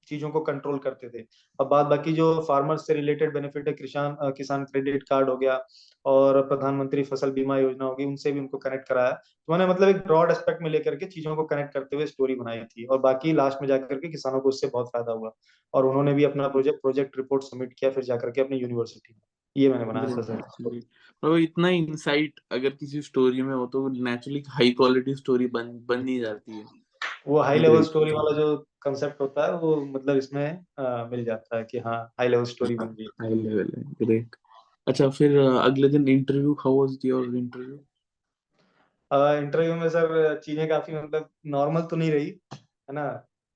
चीजों को कंट्रोल करते थे। अब बात बाकी जो फार्मर्स से रिलेटेड बेनिफिट है, किसान किसान क्रेडिट कार्ड हो गया और प्रधानमंत्री फसल बीमा योजना होगी, उनसे भी उनको कनेक्ट कराया। तो मैंने मतलब एक ब्रॉड एस्पेक्ट में लेकर के चीजों को कनेक्ट करते हुए स्टोरी बनाई थी, और बाकी लास्ट में जाकर के किसानों को उससे बहुत फायदा हुआ, और उन्होंने भी अपना प्रोजेक्ट रिपोर्ट सबमिट किया फिर जाकर के अपनी यूनिवर्सिटी में। ये मैंने बनाया था ग्रेट, सर। ग्रेट। और वो इतना इंसाइट अगर किसी स्टोरी में हो तो नेचुरली हाई क्वालिटी स्टोरी बन ही जाती है। वो हाई लेवल ग्रेट, स्टोरी वाला जो कंसेप्ट होता है वो मतलब इसमें मिल जाता है कि हाँ हाई लेवल स्टोरी बन गई। हाई लेवल है, ग्रेट। अच्छा, फिर अगले दिन interview, how was your interview? Interview में सर चीजें काफी मतलब नॉर्मल तो नहीं रही, है ना,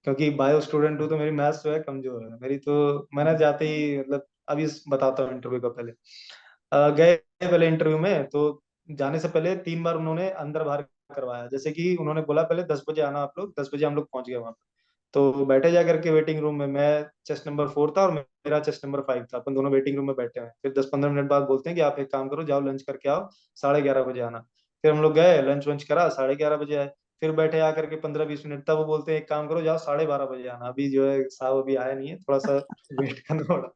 क्योंकि बायो स्टूडेंट हूँ तो मेरी मैथ्स जो है कमजोर है मेरी। तो मैंने जाते ही मतलब अभी बताता हूँ इंटरव्यू का पहले। गए पहले इंटरव्यू में, तो जाने से पहले 3 बार उन्होंने अंदर बाहर करवाया। जैसे कि उन्होंने बोला पहले 10 बजे आना आप लोग, 10 बजे हम लोग पहुंच गए वहां पर। तो बैठे जा करके वेटिंग रूम में, मैं चेस्ट नंबर 4 था और मेरा चेस्ट नंबर 5 था, अपन दोनों वेटिंग रूम में बैठे हुए हैं। फिर 10-15 मिनट बाद बोलते हैं कि आप एक काम करो, जाओ लंच करके आओ, 11:30 बजे आना। फिर हम लोग गए, लंच वंच करा, 11:30 बजे आए। फिर बैठे आकर के 15-20 मिनट तक वो बोलते हैं एक काम करो, जाओ 12:30 बजे आना। अभी जो है साहब अभी आया नहीं है, थोड़ा सा वेट करना पड़ा।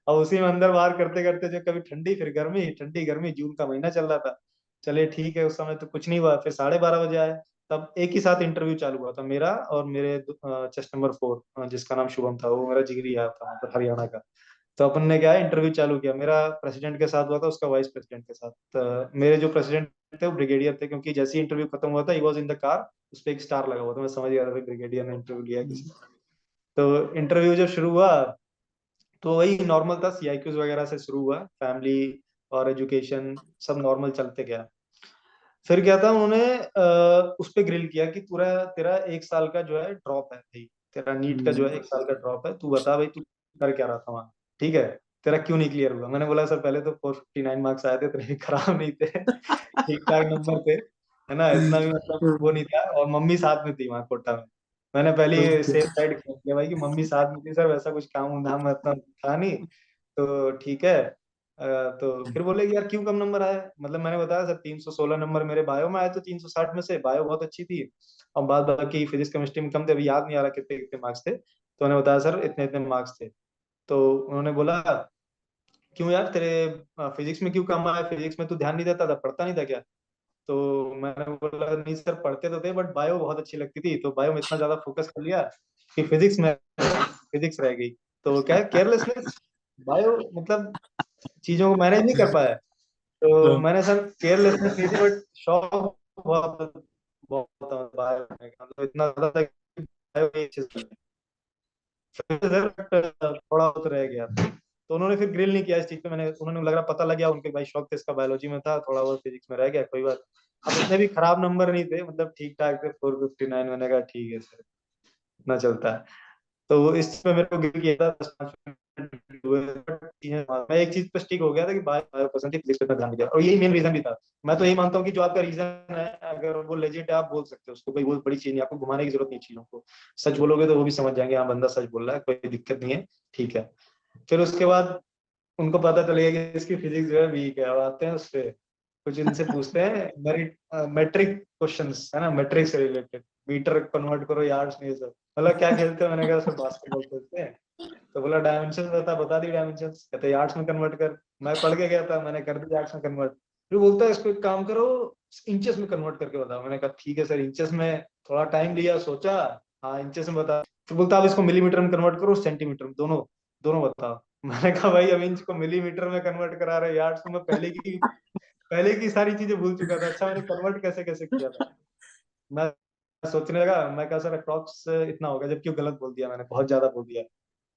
और उसी में अंदर बाहर करते करते जो कभी ठंडी फिर गर्मी, ठंडी गर्मी, जून का महीना चल रहा था। चले ठीक है, उस समय तो कुछ नहीं हुआ। फिर 12:30 बजे आए, तब एक ही साथ इंटरव्यू चालू हुआ था मेरा और मेरे चेस्ट नंबर 4 जिसका नाम शुभम था, वो मेरा जिगरी यार था वहाँ पर हरियाणा का। तो अपन ने क्या है इंटरव्यू चालू किया, मेरा प्रेसिडेंट के साथ हुआ था, उसका वाइस प्रेसिडेंट के साथ। मेरे जो प्रेसिडेंट थे वो ब्रिगेडियर थे, क्योंकि जैसे ही इंटरव्यू खत्म हुआ था he was in the car, उस पर एक स्टार लगा हुआ था, मैं समझ गया था ब्रिगेडियर ने इंटरव्यू लिया किसी। तो इंटरव्यू जब शुरू हुआ तो वही नॉर्मल था, सीआईक्यूज वगैरह से शुरू हुआ, फैमिली और एजुकेशन सब नॉर्मल चलते गया। फिर क्या था, उन्होंने उस पे ग्रिल किया कि पूरा तेरा 1 साल का जो है ड्रॉप है भाई, तेरा नीट का जो है 1 साल का ड्रॉप है, तू बता भाई तू कर क्या रहा था वहाँ, ठीक है, तेरा क्यों नहीं क्लियर हुआ। मैंने बोला सर पहले तो 459 मार्क्स आए थे, इतने भी खराब नहीं थे, ठीक ठाक नंबर थे, है ना, इतना भी मतलब वो नहीं था, और मम्मी साथ में थी वहाँ कोटा में। मैंने पहले ही ओके। सेफ साइड किया भाई कि मम्मी साथ में थी सर, वैसा कुछ काम धाम इतना था नहीं, तो ठीक है। तो फिर बोले कि यार क्यों कम नंबर आया, मतलब मैंने बताया सर 316 नंबर मेरे बायो में आए, तो 360 में से बायो बहुत अच्छी थी, और बाद बाकी फिजिक्स केमिस्ट्री में कम थे, अभी याद नहीं आ रहा कितने कितने मार्क्स थे। तो मैंने बताया सर इतने इतने मार्क्स थे। तो उन्होंने बोला क्यों यार तेरे फिजिक्स में क्यों कम आया, फिजिक्स में तू ध्यान नहीं देता था, पढ़ता नहीं था क्या। तो मैंने बोला नहीं सर पढ़ते तो थे, बट बायो बहुत अच्छी लगती थी, तो बायो में इतना ज्यादा फोकस कर लिया कि फिजिक्स रह गई। तो क्या केयरलेसनेस, बायो मतलब चीजों को मैनेज नहीं कर पाया। तो मैंने सर केयरलेसनेस नहीं थी, बट शौक बहुत बहुत था बायो करने का, मतलब इतना ज्यादा था कि बायो की अच्छे से सर थोड़ा बहुत रह गया था। तो उन्होंने फिर ग्रिल नहीं किया इस चीज पे, मैंने उन्होंने लग रहा पता लग गया उनके भाई शौक थे इसका, बायोलॉजी में था, थोड़ा बहुत फिजिक्स में रह गया, कोई बात। अब इतने भी खराब नंबर नहीं थे, मतलब ठीक ठाक थे, 459। मैंने कहा ठीक है सर, इतना चलता है। तो इस पे मेरे को गिर किया था 10 मैं एक चीज पे स्टिक हो गया था कि बायो पसंद थी, फिजिक्स पे ध्यान दिया, और यही मेन रीजन भी था। मैं तो यही मानता हूँ कि जो आपका रीजन है अगर वो लेजिट है आप बोल सकते हो उसको, कोई वो बड़ी चीज नहीं, आपको घुमाने की जरूरत नहीं चीजों को। सच बोलोगे तो वो भी समझ जाएंगे हाँ बंदा सच बोल रहा है, कोई दिक्कत नहीं है, ठीक है। फिर उसके बाद उनको पता चलेगा कि इसकी फिजिक्स जो है वीक है, अब आते हैं उससे कुछ इनसे पूछते हैं मैट्रिक क्वेश्चंस है ना, मैट्रिक से रिलेटेड, मीटर कन्वर्ट करो यार्ड्स में ये सब। मतलब क्या खेलते हो, मैंने कहा सर बास्केटबॉल खेलते हैं। तो बोला डायमेंशन बता दी डायमेंशंस, कहते यार्ड्स में कन्वर्ट कर। मैं पढ़ के गया था, मैंने कर दिया यार्ड्स में कन्वर्ट। फिर बोलता है इसको एक काम करो इंचेस में कन्वर्ट करके बताओ। मैंने कहा ठीक है सर, इंचेस में थोड़ा टाइम लिया, सोचा, हाँ इंचेस में बता। फिर बोलता अब इसको मिलीमीटर में कन्वर्ट करो सेंटीमीटर में, दोनों दोनों बताओ। मैंने कहा भाई अब इंच को मिलीमीटर में कन्वर्ट करा रहे, यार्ड्स को मैं पहले की सारी चीजें भूल चुका था। अच्छा मैंने कन्वर्ट कैसे कैसे किया था, मैं सोचने लगा। मैं कहा सर अप्रॉक्स इतना होगा, जबकि वो गलत बोल दिया मैंने, बहुत ज्यादा बोल दिया।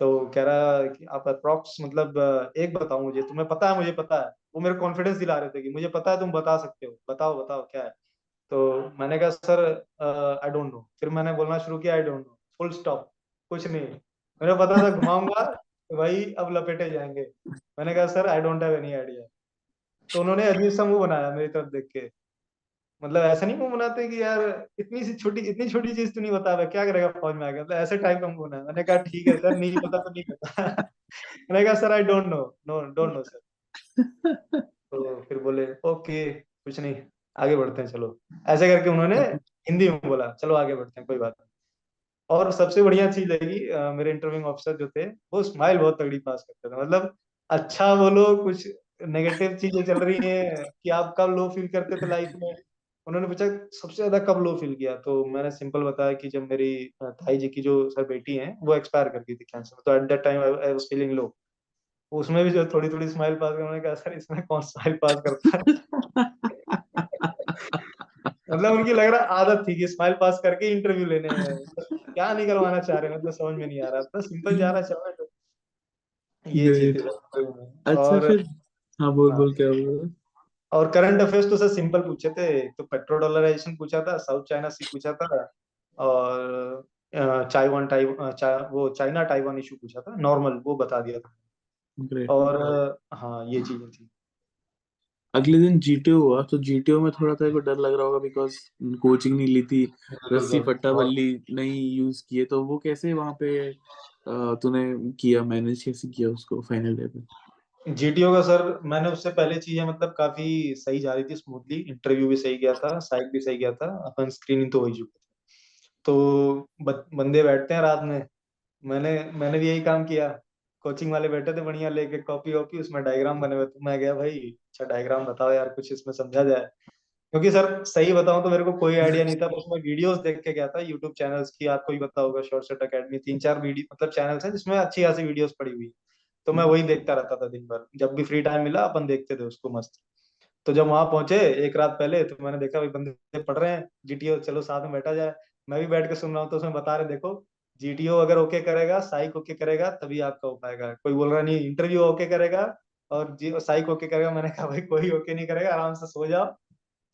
तो कह रहा कि आप अप्रॉक्स मतलब एक बताओ मुझे, तुम्हें पता है मुझे पता है। वो मेरे कॉन्फिडेंस दिला रहे थे कि मुझे पता है तुम बता सकते हो, बताओ बताओ क्या है। तो मैंने कहा सर आई डोंट नो। फिर मैंने बोलना शुरू किया आई डोंट नो, फुल स्टॉप, कुछ नहीं। मुझे पता था घुमाऊंगा तो भाई अब लपेटे जाएंगे। मैंने कहा sir I don't have any idea. तो उन्होंने अजीब सा मुंह बनाया मेरी तरफ देख के, मतलब ऐसा नहीं मुंह बनाते कि यार इतनी छोटी चीज तू नहीं बता रहा, क्या करेगा फौज में आके, मतलब ऐसे टाइप का मुंह बनाया। मैंने कहा ठीक है सर, नहीं पता तो नहीं पता। मैंने कहा sir I don't know, no don't know sir. तो फिर बोले ओके कुछ नहीं, आगे बढ़ते हैं चलो। ऐसे करके उन्होंने हिंदी में बोला चलो आगे बढ़ते हैं, कोई बात नहीं। और सबसे बढ़िया चीज लगी मेरे इंटरव्यूइंग ऑफिसर जो थे, वो स्माइल बहुत तगड़ी पास करते थे। मतलब अच्छा बोलो कुछ नेगेटिव चीजें चल रही हैं कि आप कब लो फील करते थे लाइफ में, उन्होंने पूछा सबसे ज्यादा कब लो फील किया, तो मैंने सिंपल बताया कि जब मेरी ताई जी की जो सर बेटी है वो एक्सपायर कर गई थी कैंसर में, तो at that time I was feeling low. उसमें भी जो थोड़ी थोड़ी स्माइल पास कर, उन्होंने कहा सर इसमें कौन स्माइल पास करता है। मतलब उनकी लग रहा आदत थी कि स्माइल पास करके इंटरव्यू लेने हैं, मतलब क्या नहीं करवाना चाह रहे, मतलब समझ में नहीं आ रहा, तो सिंपल जा रहा चल रहा है। ये चीज थी ग्रेट। सर interview में। अच्छा और फिर, हाँ बोल हाँ, बोल क्या बोल रहा और करंट अफेयर्स तो सर सिंपल पूछे थे। तो पेट्रो डॉलराइजेशन पूछा था, साउथ चाइना सी पूछा था, और चाइवान वो चाइना ताइवान इशू पूछा था, नॉर्मल वो बता दिया था। ग्रेट। और हाँ ये चीजें थी। अगले दिन जीटीओ हुआ, तो जीटीओ में थोड़ा तेरे को डर लग रहा होगा बिकॉज कोचिंग नहीं ली थी, बिल्कुल रस्सी सर फट्टा बहुत। बल्ली नहीं यूज किए, तो वो कैसे वहां पे तूने किया, मैनेज कैसे किया उसको फाइनल डे पे? जीटीओ का सर मैंने उससे पहले चीजें मतलब काफी सही जा रही थी स्मूथली, इंटरव्यू भी सही गया था, साइट भी सही गया था, अपन स्क्रीनिंग तो हो ही चुके थे। तो बंदे बैठते हैं रात में, मैंने भी यही काम किया। कोचिंग वाले बैठे थे बढ़िया लेके कॉपी वॉपी, उसमें डायग्राम बने हुए थे। मैं गया भाई अच्छा डायग्राम बताओ यार कुछ इसमें समझा जाए, क्योंकि सर सही बताऊं तो मेरे को कोई आइडिया नहीं था, बस मैं वीडियोस देख के गया था यूट्यूब चैनल्स की, आपको ही पता होगा शॉर्टकट एकेडमी, 3-4 वीडियो मतलब चैनल्स हैं जिसमें अच्छी खासी वीडियोस पड़ी हुई। तो मैं वही देखता रहता था दिन भर, जब भी फ्री टाइम मिला अपन देखते थे उसको मस्त। तो जब वहां पहुंचे एक रात पहले, तो मैंने देखा भाई बंदे पढ़ रहे हैं जीटीओ, चलो साथ में बैठा जाए। मैं भी बैठ के सुन रहा हूँ, तो उसमें बता रहे देखो जीटीओ अगर ओके करेगा, साइक ओके करेगा तभी आपका हो पाएगा, कोई बोल रहा नहीं इंटरव्यू ओके करेगा और जी साइक ओके करेगा। मैंने कहा भाई कोई ओके नहीं करेगा, आराम से सो जाओ,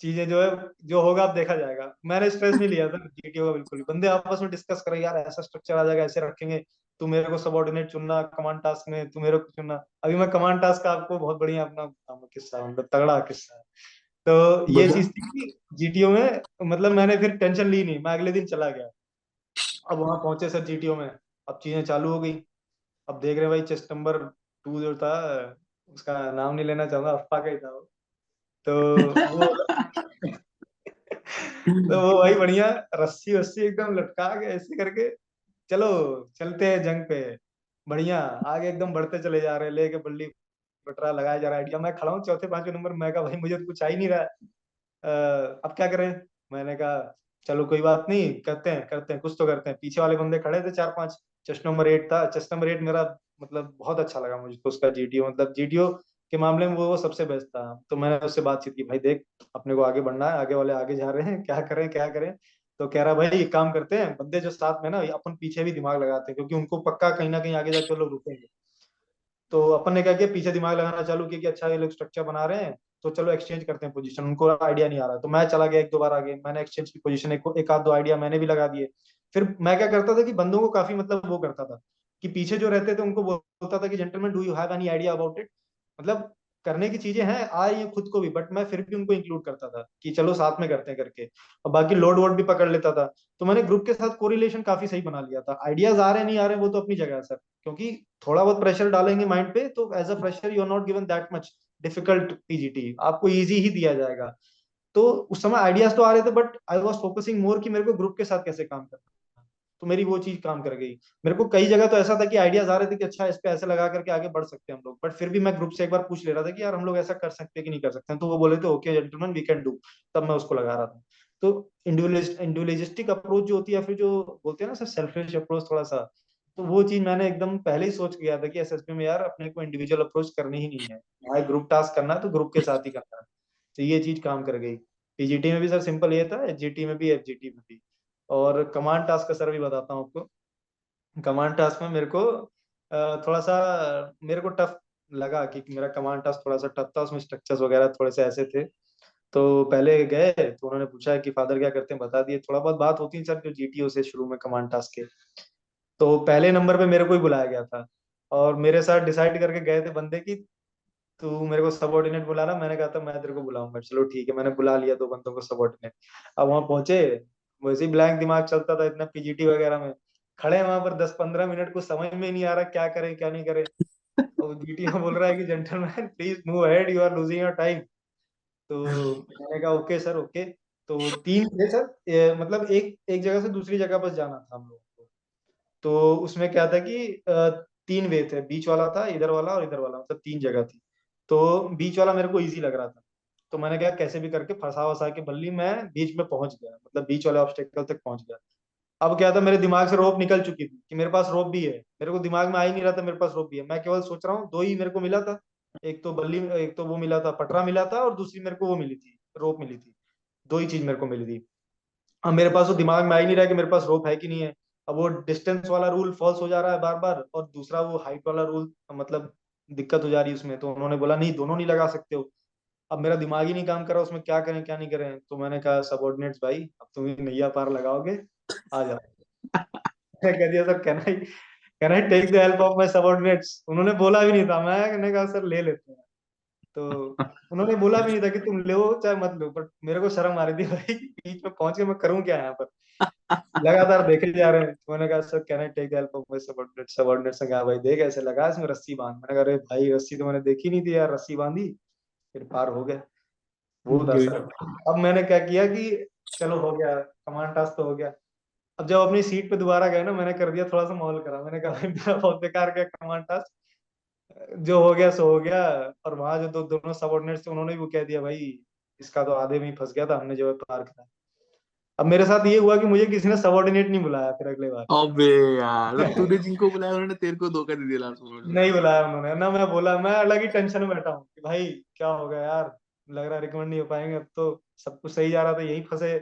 चीजें जो है जो होगा अब देखा जाएगा। मैंने स्ट्रेस नहीं लिया था जीटीओ का बिल्कुल भी। बंदे आपस में डिस्कस करें यार ऐसा स्ट्रक्चर आ जाएगा, ऐसे रखेंगे, तू मेरे को सबऑर्डिनेट चुनना कमांड टास्क में, तू मेरे को चुनना। अभी मैं कमांड टास्क का आपको बहुत बढ़िया अपना किस्सा, मतलब तगड़ा किस्सा है। तो ये बता। चीज थी कि जीटीओ में मतलब मैंने फिर टेंशन ली नहीं, मैं अगले दिन चला गया। अब वहां पहुंचे सर जीटीओ में, अब चीजें चालू हो गई। अब देख रहे हैं भाई चेस्ट नंबर 2 जो था, उसका नाम नहीं लेना चाहूंगा, अफ्फा का ही था वो। तो वो तो वो भाई बढ़िया रस्सी वस्सी एकदम लटका के ऐसे करके चलो चलते हैं जंग पे, बढ़िया आगे एकदम बढ़ते चले जा रहे हैं, लेके बल्ली बटरा लगाया जा रहा है आइडिया। मैं खड़ा हूँ चौथे पांचवें नंबर, मैं कहा भाई मुझे तो कुछ आ ही नहीं रहा है, अब क्या करें। मैंने कहा चलो कोई बात नहीं, करते हैं कुछ तो करते हैं। पीछे वाले बंदे खड़े थे 4-5, चेस्ट नंबर 8 था, चेस्ट नंबर 8 मेरा मतलब बहुत अच्छा लगा मुझे तो उसका जीटीओ, मतलब जीटीओ के मामले में वो सबसे बेस्ट था। तो मैंने उससे बातचीत की, भाई देख अपने को आगे बढ़ना है, आगे वाले आगे जा रहे हैं, क्या करें क्या करें। तो कह रहा भाई एक काम करते हैं, बंदे जो साथ में ना अपन पीछे भी दिमाग लगाते हैं, क्योंकि उनको पक्का कहीं ना कहीं आगे जाके वो लोग रुकेंगे। तो अपन ने क्या किया, पीछे दिमाग लगाना चालू किया कि अच्छा ये लोग स्ट्रक्चर बना रहे हैं, तो चलो एक्सचेंज करते हैं पोजीशन, उनको आइडिया नहीं आ रहा। तो मैं चला गया 1-2 बार आगे, मैंने एक्सचेंज की पोजीशन एक आध दो आइडिया मैंने भी लगा दिए। फिर मैं क्या करता था कि बंदों को काफी मतलब वो करता था, कि पीछे जो रहते थे उनको बोलता था कि gentleman do you have any idea about it, मतलब करने की चीजें हैं आ रही हैं खुद को भी, बट मैं फिर भी उनको इंक्लूड करता था कि चलो साथ में करते हैं करके, और बाकी लोड वोड भी पकड़ लेता था। तो मैंने ग्रुप के साथ कोरिलेशन काफी सही बना लिया था। आइडियाज आ रहे हैं नहीं आ रहे हैं वो तो अपनी जगह है सर, क्योंकि थोड़ा बहुत प्रेशर डालेंगे माइंड पे तो as a fresher you are not given that much difficult PGT, आपको इजी ही दिया जाएगा। तो उस समय आइडियाज तो आ रहे थे but I was focusing more कि मेरे को ग्रुप के साथ कैसे काम करना है। तो मेरी वो चीज काम कर गई। मेरे को कई जगह तो ऐसा था कि आइडियाज आ रहे थे कि अच्छा इस पे ऐसे लगा करके आगे बढ़ सकते हैं हम लोग, बट फिर भी मैं ग्रुप से एक बार पूछ ले रहा था कि यार हम लोग ऐसा कर सकते हैं कि नहीं कर सकते हैं, तो वो बोले थे okay gentleman we can do, तब मैं उसको लगा रहा था। तो इंडिविजुअलिस्टिक अप्रोच जो होती है, फिर जो बोलते हैं ना सर सेल्फिश अप्रोच थोड़ा सा, तो वो चीज मैंने एकदम पहले ही सोच गया था कि एसएसपी में यार अपने को इंडिविजुअल अप्रोच करनी ही नहीं है, भाई ग्रुप टास्क करना है तो ग्रुप के साथ ही करना है। तो ये चीज काम कर गई। पीजीटी में भी सर सिंपल ये था, एचजीटी में भी एफजीटी में भी। और कमांड टास्क का सर भी बताता हूँ आपको। कमांड टास्क में मेरे को थोड़ा सा मेरे को टफ लगा कि मेरा कमांड टास्क थोड़ा सा टफ था, उसमें स्ट्रक्चर्स वगैरह थोड़े से ऐसे थे। तो पहले गए तो उन्होंने पूछा कि फादर क्या करते हैं, बता दिए, थोड़ा बहुत बात होती है सर जो जीटीओ से शुरू में कमांड टास्क के। तो पहले नंबर पे मेरे को ही बुलाया गया था, और मेरे साथ डिसाइड करके गए थे बंदे की तू मेरे को सबऑर्डिनेट बुलाना, मैंने कहा था मैं तेरे को बुलाऊंगा, चलो ठीक है, मैंने बुला लिया दो बंदों को सबऑर्डिनेट। अब वहां पहुंचे, वैसे ही ब्लैंक दिमाग चलता था इतना पीजीटी वगैरह में, खड़े हैं वहां पर 10-15 मिनट, कुछ समझ में ही नहीं आ रहा क्या करे क्या नहीं करे। और जीटी में बोल रहा है कि gentleman please move ahead you are losing your time. तो मैंने कहा ओके सर ओके। तो तीन थे सर, मतलब एक एक जगह से दूसरी जगह बस जाना था हम लोगों को। तो उसमें क्या था कि तीन वे थे, बीच वाला था, इधर वाला और इधर वाला, मतलब तीन जगह थी। तो बीच वाला मेरे को इजी लग रहा था, तो मैंने क्या कैसे भी करके फंसा वसा के बल्ली मैं बीच में पहुंच गया, मतलब बीच वाले ऑब्स्टेकल तक पहुंच गया। अब क्या था मेरे दिमाग से रोप निकल चुकी थी कि मेरे पास रोप भी है, मेरे को दिमाग में आ ही नहीं रहा था मेरे पास रोप भी है, मैं केवल सोच रहा हूँ दो ही मेरे को मिला था, एक तो बल्ली, एक तो वो मिला था पटरा मिला था, और दूसरी मेरे को वो मिली थी रोप मिली थी। दो ही चीज मेरे को मिली थी। अब मेरे पास तो दिमाग में आ ही नहीं रहा कि मेरे पास रोप है कि नहीं है। अब वो डिस्टेंस वाला रूल फॉल्स हो जा रहा है बार बार, और दूसरा वो हाइट वाला रूल, मतलब दिक्कत हो जा रही है उसमें। तो उन्होंने बोला नहीं दोनों नहीं लगा सकते हो। अब मेरा दिमाग ही नहीं काम कर रहा उसमें क्या करें क्या नहीं करें, तो मैंने कहा सबऑर्डिनेट्स भाई अब तुम ही नैया पार लगाओगे, आ जाओ। मैंने कह दिया sir can I take the help of my subordinates. उन्होंने बोला भी नहीं था, मैंने कहा सर ले लेते हैं। तो उन्होंने बोला भी नहीं था कि तुम लो चाहे मत लो, बट मेरे को शर्म आ रही थी भाई बीच में पहुंच के मैं करूं क्या यहाँ पर, लगातार देखे जा रहे हैं। तो मैंने कहा sir can I take the help of my subordinate. Subordinate ने कहा भाई देख ऐसे लगा इसमें रस्सी बांध। मैंने कहा अरे भाई रस्सी तो मैंने देखी नहीं थी यार, रस्सी बांधी फिर पार हो गया। वो था ग्रेट। सर। अब मैंने क्या किया कि चलो हो गया, कमांड टास्क तो हो गया। अब जब अपनी सीट पे दोबारा गए ना, मैंने कर दिया थोड़ा सा माहौल करा, मैंने कहा भाई मेरा बहुत बेकार गया कमांड टास्क, जो हो गया सो हो गया। और वहां जो दोनों सबऑर्डिनेट्स थे उन्होंने भी वो कह दिया भाई इसका तो आधे में ही फंस गया था, हमने जो है पार करा। अब मेरे साथ ये हुआ कि मुझे किसी ने सबऑर्डिनेट नहीं बुलाया फिर अगले बार। अबे यार, तो तूने जिनको बुलाया उन्होंने तेरे को धोखा दे दिया लास्ट मोमेंट में। नहीं बुलाया उन्होंने ना, मैं बोला मैं अलग ही टेंशन में बैठा हूँ कि भाई क्या हो गया यार, लग रहा है रिकमेंड नहीं हो पाएंगे, अब तो सब कुछ सही जा रहा था यही फंसे,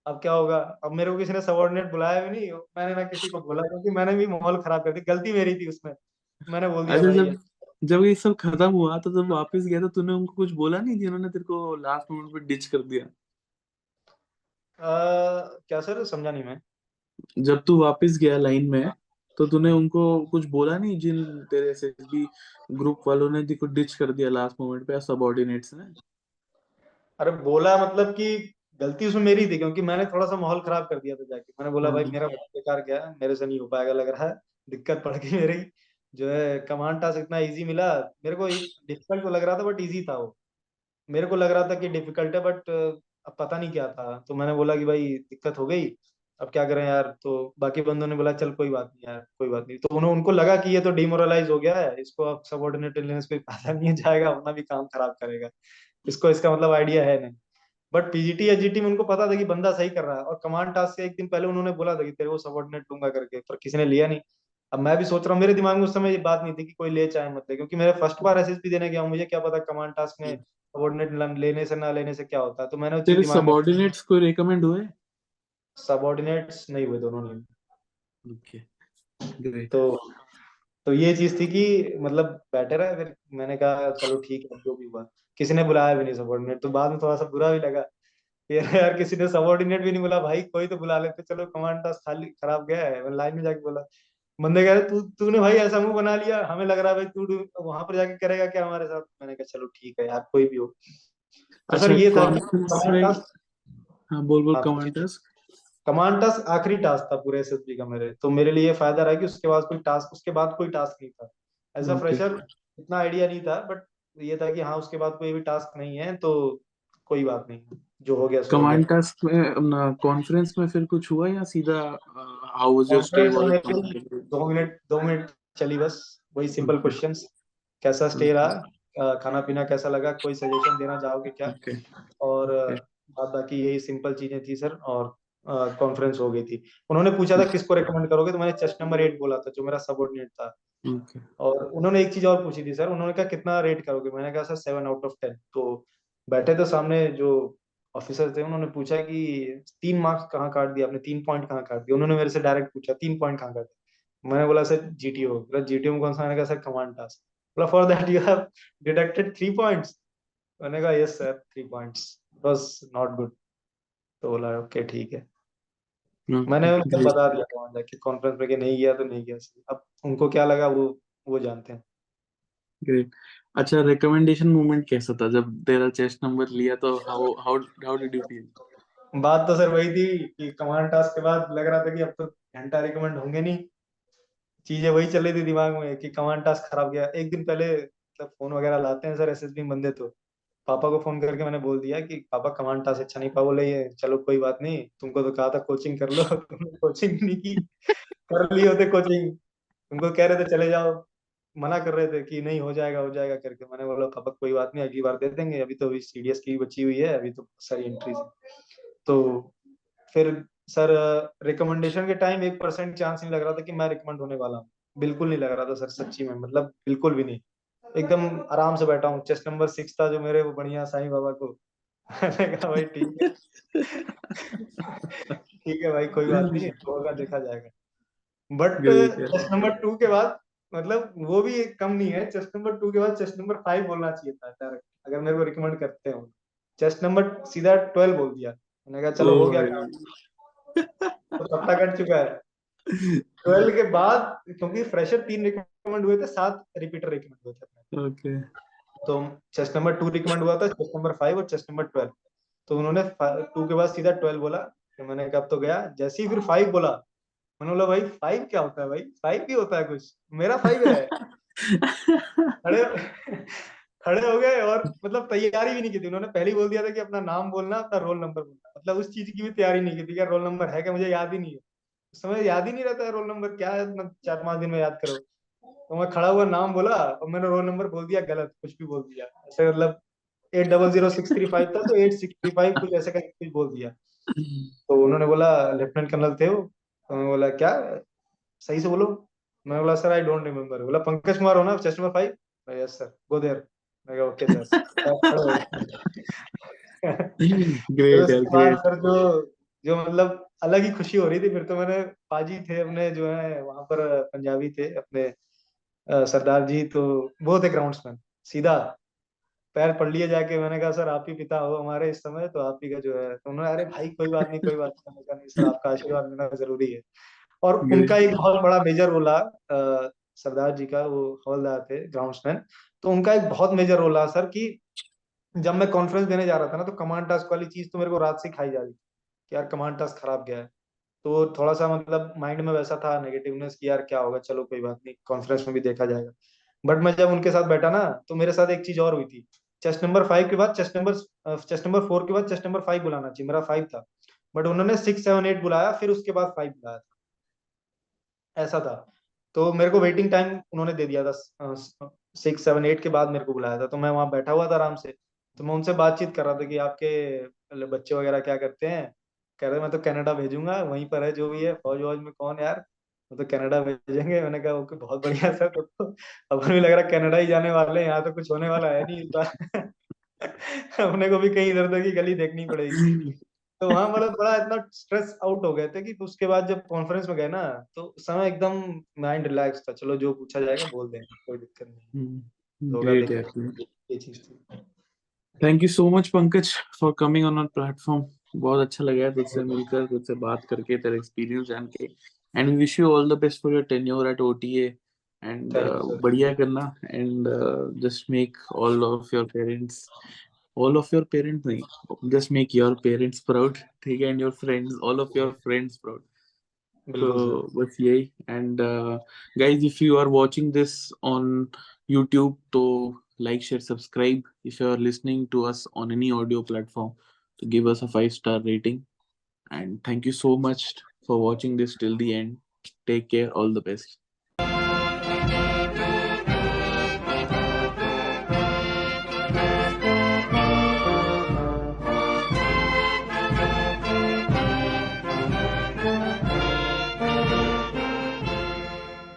अब क्या होगा। अब मेरे को किसी ने सबऑर्डिनेट बुलाया भी नहीं, मैंने ना किसी को बोला, क्योंकि मैंने भी माहौल खराब कर दी, गलती मेरी थी उसमें, मैंने बोल दिया अच्छा, भाई। जब जब ये सब खत्म हुआ तो जब वापस गया तो तूने उनको कुछ बोला नहीं, जिन्होंने तेरे को लास्ट मोमेंट पे डिच कर दिया? क्या सर समझा नहीं मैं। जब तू वापस गया लाइन में तो तूने उनको कुछ बोला नहीं, जिन तेरे एसएसबी ग्रुप वालों ने तेरे को डिच कर दिया लास्ट मोमेंट पे, या सबऑर्डिनेट्स ने? अरे बोला मतलब कि गलती उसमें मेरी थी, क्योंकि मैंने थोड़ा सा माहौल खराब कर दिया था जाके, मैंने बोला भाई हाँ। मेरा बहुत बेकार गया है, मेरे से नहीं हो पाएगा लग रहा है, दिक्कत पड़ गई मेरी। जो है कमांड टास्क इतना इजी मिला मेरे को, डिफिकल्ट तो लग रहा था बट इजी था वो। मेरे को लग रहा था कि डिफिकल्ट है बट अब पता नहीं क्या था, तो मैंने बोला कि भाई दिक्कत हो गई, अब क्या करें यार। तो बाकी बंदों ने बोला चल कोई बात नहीं यार कोई बात नहीं, तो उनको लगा कि ये तो डिमोरलाइज हो गया है, इसको अब सबऑर्डिनेट लेने से कोई फायदा नहीं है, जाएगा अपना भी काम खराब करेगा, इसको इसका मतलब आइडिया है नहीं। बट पीजीटी एचजीटी में उनको पता था कि बंदा सही कर रहा है, और कमांड टास्क से एक दिन पहले उन्होंने बोला था कि तेरे को सबऑर्डिनेट दूंगा करके, पर किसी ने लिया नहीं। अब मैं भी सोच रहा हूँ, मेरे दिमाग में उस समय ये बात नहीं थी कि कोई ले चाहे मत ले, क्योंकि मेरा फर्स्ट बार एसएसबी देने गया हूँ, मुझे क्या पता कमांड टास्क में सबऑर्डिनेट लेने से ना लेने से क्या होता है, तो मैंने वो चीज तेरे दिमाग में। सबऑर्डिनेट्स को रिकमेंड हुए? सबऑर्डिनेट्स नहीं हुए दोनों नहीं। Okay, great. तो तो ये चीज थी कि मतलब बेटर है फिर, मैंने कहा चलो ठीक है जो भी हुआ। किसी ने बुलाया भी नहीं सबऑर्डिनेट, तो बाद में थोड़ा सा बुरा भी लगा यार, यार किसी ने सबऑर्डिनेट भी नहीं बोला, भाई कोई तो बुला लेते, चलो कमांड टास्क खाली खराब गया है, मैंने लाइन में जाके बोला। बंदे कह रहे तूने भाई ऐसा मुंह बना लिया, हमें लग रहा है भाई तू वहां पर जाके करेगा क्या हमारे साथ। मैंने कहा चलो ठीक है यार, कोई भी हो। तो सर अच्छा, ये था कि कॉन्फ्रेंस कमांड में, टास्क। हाँ बोल बोल, हाँ, कमांड टास्क। कमांड टास्क आखिरी टास्क था पूरे एसएसबी का मेरे, तो मेरे लिए फायदा रहा कि उसके बाद कोई टास्क नहीं था। एज अ ओके, फ्रेशर इतना आइडिया नहीं था, बट ये था कि हाँ उसके बाद कोई भी टास्क नहीं है तो कोई बात नहीं, जो हो गया सो हो गया। कमांड टास्क में अपना कॉन्फ्रेंस में फिर कुछ हुआ या सीधा how was your stay conference में वाला मेरी कमांड? 2 मिनट चली बस, वही सिंपल ओके, क्वेश्चंस। कैसा स्टे रहा, खाना पीना कैसा लगा, कोई सजेशन देना चाहोगे क्या, ओके, और ओके, बाद बाकी यही सिंपल चीजें थी सर। और कॉन्फ्रेंस हो गई थी। उन्होंने पूछा था किसको रेकमेंड करोगे, तो मैंने चेस्ट नंबर 8 बोला था, जो मेरा सबऑर्डिनेट था। ओके, और उन्होंने एक चीज और पूछी थी सर, उन्होंने कहा कितना रेट करोगे, मैंने कहा सर 7 आउट ऑफ 10। तो बैठे तो सामने जो ऑफिसर थे, उन्होंने पूछा कि 3 मार्क्स कहाँ काट दिया आपने, 3 पॉइंट कहाँ काट दिया, उन्होंने मेरे से डायरेक्ट पूछा 3 पॉइंट कहाँ काट दिया। मैंने बोला सर जीटीओ। बोला जीटीओ में कौन सा, मैंने कहा सर कमांड टास्क। बोला for that you have deducted 3 points. मैंने कहा yes sir 3 points was not good. तो बोला ओके ठीक है। मैंने उनको ग्रेट, बता दिया वहां जाके कॉन्फ्रेंस में कि नहीं गया तो नहीं गया। अब उनको क्या लगा वो जानते हैं। ग्रेट। अच्छा, रिकमेंडेशन मूवमेंट कैसा था जब तेरा चेस्ट नंबर लिया, तो how how how did you feel? बात तो सर वही थी कि कमांड टास्क के बाद लग रहा था कि अब तो घंटा रिकमेंड होंगे नहीं। चीजें वही चल रही थी दिमाग में कि कमांड टास्क खराब गया। एक दिन पहले मतलब फोन वगैरह लाते हैं सर एसएसबी बंदे, तो पापा को फोन करके मैंने बोल दिया कि पापा कमांड टास्क अच्छा नहीं, पापा बोले ये चलो कोई बात नहीं, तुमको तो कहा था कोचिंग कर लो तुमने कोचिंग नहीं की। कर ली होते कोचिंग, तुमको कह रहे थे चले जाओ, मना कर रहे थे कि नहीं हो जाएगा करके। मैंने बोला पापा कोई बात नहीं, अगली बार दे देंगे, अभी तो अभी सीडीएस की बची हुई है, अभी तो सारी एंट्रीज है। तो फिर सर रिकमेंडेशन के टाइम 1% चांस नहीं लग रहा था कि मैं रिकमेंड होने वाला हूँ। बिल्कुल नहीं लग रहा था सर, सच्ची में, मतलब बिल्कुल भी नहीं। एकदम आराम से बैठा हूँ, चेस्ट नंबर 6 था जो मेरे, वो बढ़िया साईं बाबा को मैंने कहा भाई ठीक है ठीक है भाई कोई बात नहीं, जो होगा देखा जाएगा। बट ग्रेट यार। चेस्ट नंबर 2 के बाद, मतलब वो भी एक कम नहीं है, चेस्ट नंबर 2 के बाद चेस्ट नंबर 5 बोलना चाहिए था डायरेक्ट, अगर मेरे को रिकमेंड करते हो। चेस्ट नंबर सीधा 12 बोल दिया। मैंने कहा ओ चलो हो गया भाई। काम, तो पत्ता कट चुका है। 12 के बाद, क्योंकि फ्रेशर 3 रिकमेंड हुए थे, 7 रिपीटर रिकमेंड हुए थे अपने। ओके, तो चेस्ट नंबर 2 रिकमेंड हुआ था, चेस्ट नंबर 5 और चेस्ट नंबर 12। तो उन्होंने 2 के बाद सीधा 12 बोला। तो मैंने कहा अब तो गया। जैसे ही फिर 5 बोला, मैंने बोला भाई 5 क्या होता है भाई, 5 भी होता है कुछ, मेरा 5 है। खड़े खड़े हो गए, और मतलब तैयारी भी नहीं की थी उन्होंने, पहले ही बोल दिया था कि अपना नाम बोलना, अपना रोल नंबर बोलना, मतलब उस चीज की भी तैयारी नहीं की थी कि रोल नंबर है क्या, मुझे याद ही नहीं है। उस समय याद ही नहीं रहता है रोल नंबर क्या है, इतना 4-5 दिन में याद करो। तो मैं खड़ा हुआ नाम बोला और मैंने रोल नंबर बोल दिया गलत, कुछ भी बोल दिया ऐसे, मतलब 800635 था तो 865 कुछ ऐसे का कुछ बोल दिया। तो उन्होंने बोला लेफ्टिनेंट कर्नल थे वो, तो मैं बोला क्या, सही से बोलो। मैं बोला सर आई डोंट रिमेम्बर। बोला पंकज कुमार हो ना chest number 5? Yes sir, go there. मैं कहा ओके सर। फिर ग्रेट यार, उसके बाद ग्रेट। सर जो जो मतलब अलग ही खुशी हो रही थी। फिर तो मैंने, पाजी थे अपने जो है वहां पर, पंजाबी थे अपने, सरदार जी, तो वो थे ग्राउंड्समैन। सीधा पैर पड़ लिए जाके, मैंने कहा सर आप ही पिता हो हमारे इस समय, तो आप ही का जो है। तो उन्होंने अरे भाई कोई बात नहीं कोई बात नहीं। मैंने कहा नहीं सर, आपका आशीर्वाद लेना जरूरी है। और उनका ग्रेट। एक बहुत बड़ा मेजर रोल रहा, सरदार जी का, वो हवलदार थे ग्राउंड्समैन। तो उनका एक बहुत मेजर रोल रहा सर कि जब मैं कॉन्फ्रेंस देने जा रहा था ना, तो कमांड टास्क वाली चीज तो मेरे को रात से खाई जा रही थी कि यार कमांड टास्क खराब गया है। तो थोड़ा सा मतलब माइंड में वैसा था नेगेटिवनेस कि यार क्या होगा, चलो कोई बात नहीं, कॉन्फ्रेंस में भी देखा जाएगा। बट मैं जब उनके साथ बैठा ना, तो मेरे साथ एक चीज और हुई थी। चेस्ट नंबर 5 के बाद चेस्ट नंबर 4 के बाद चेस्ट नंबर 5 बुलाना चाहिए, मेरा 5 था। बट उन्होंने 6, 7, 8 बुलाया, फिर उसके बाद 5 बुलाया, ऐसा था। तो मेरे को वेटिंग टाइम उन्होंने दे दिया था, 6, 7, 8 के बाद मेरे को बुलाया था। तो मैं वहां बैठा हुआ था आराम से। तो मैं उनसे बातचीत कर रहा था कि आपके मतलब बच्चे वगैरह क्या करते हैं। कह रहे मैं तो कनाडा भेजूंगा, वहीं पर है जो भी है, फौज वौज में कौन यार, वो तो कनाडा भेजेंगे। मैंने कहा ओके बहुत बढ़िया सर, तो अपन भी लग रहा है कनाडा ही जाने वाले हैं, यहाँ तो कुछ होने वाला है नहीं इस बार अपने को भी कहीं इधर उधर की गली देखनी पड़ेगी। तो वहां मतलब बड़ा इतना स्ट्रेस आउट हो गए थे कि उसके बाद जब कॉन्फ्रेंस में गए ना, तो उस समय एकदम माइंड रिलैक्स था, चलो जो पूछा जाएगा बोल देंगे, कोई दिक्कत नहीं, जो होगा ग्रेट देखा यार। जाएगा। ये चीज थी। Thank you so much Pankaj for coming on our platform. बहुत अच्छा लगा है तुझसे मिलकर, तुझसे बात करके, तेरा एक्सपीरियंस जान के। And we wish you all the best for your tenure at OTA. And Thank you, sir. बढ़िया करना, and just make all of your parents नहीं, just make your parents proud, ठीक है, and your friends, all of your friends proud. बिल्कुल So सर. बस यही. And guys, if you are watching this on YouTube, तो like, share, subscribe. If you are listening to us on any audio platform, to give us a 5-star rating. And thank you so much for watching this till the end. Take care. All the best.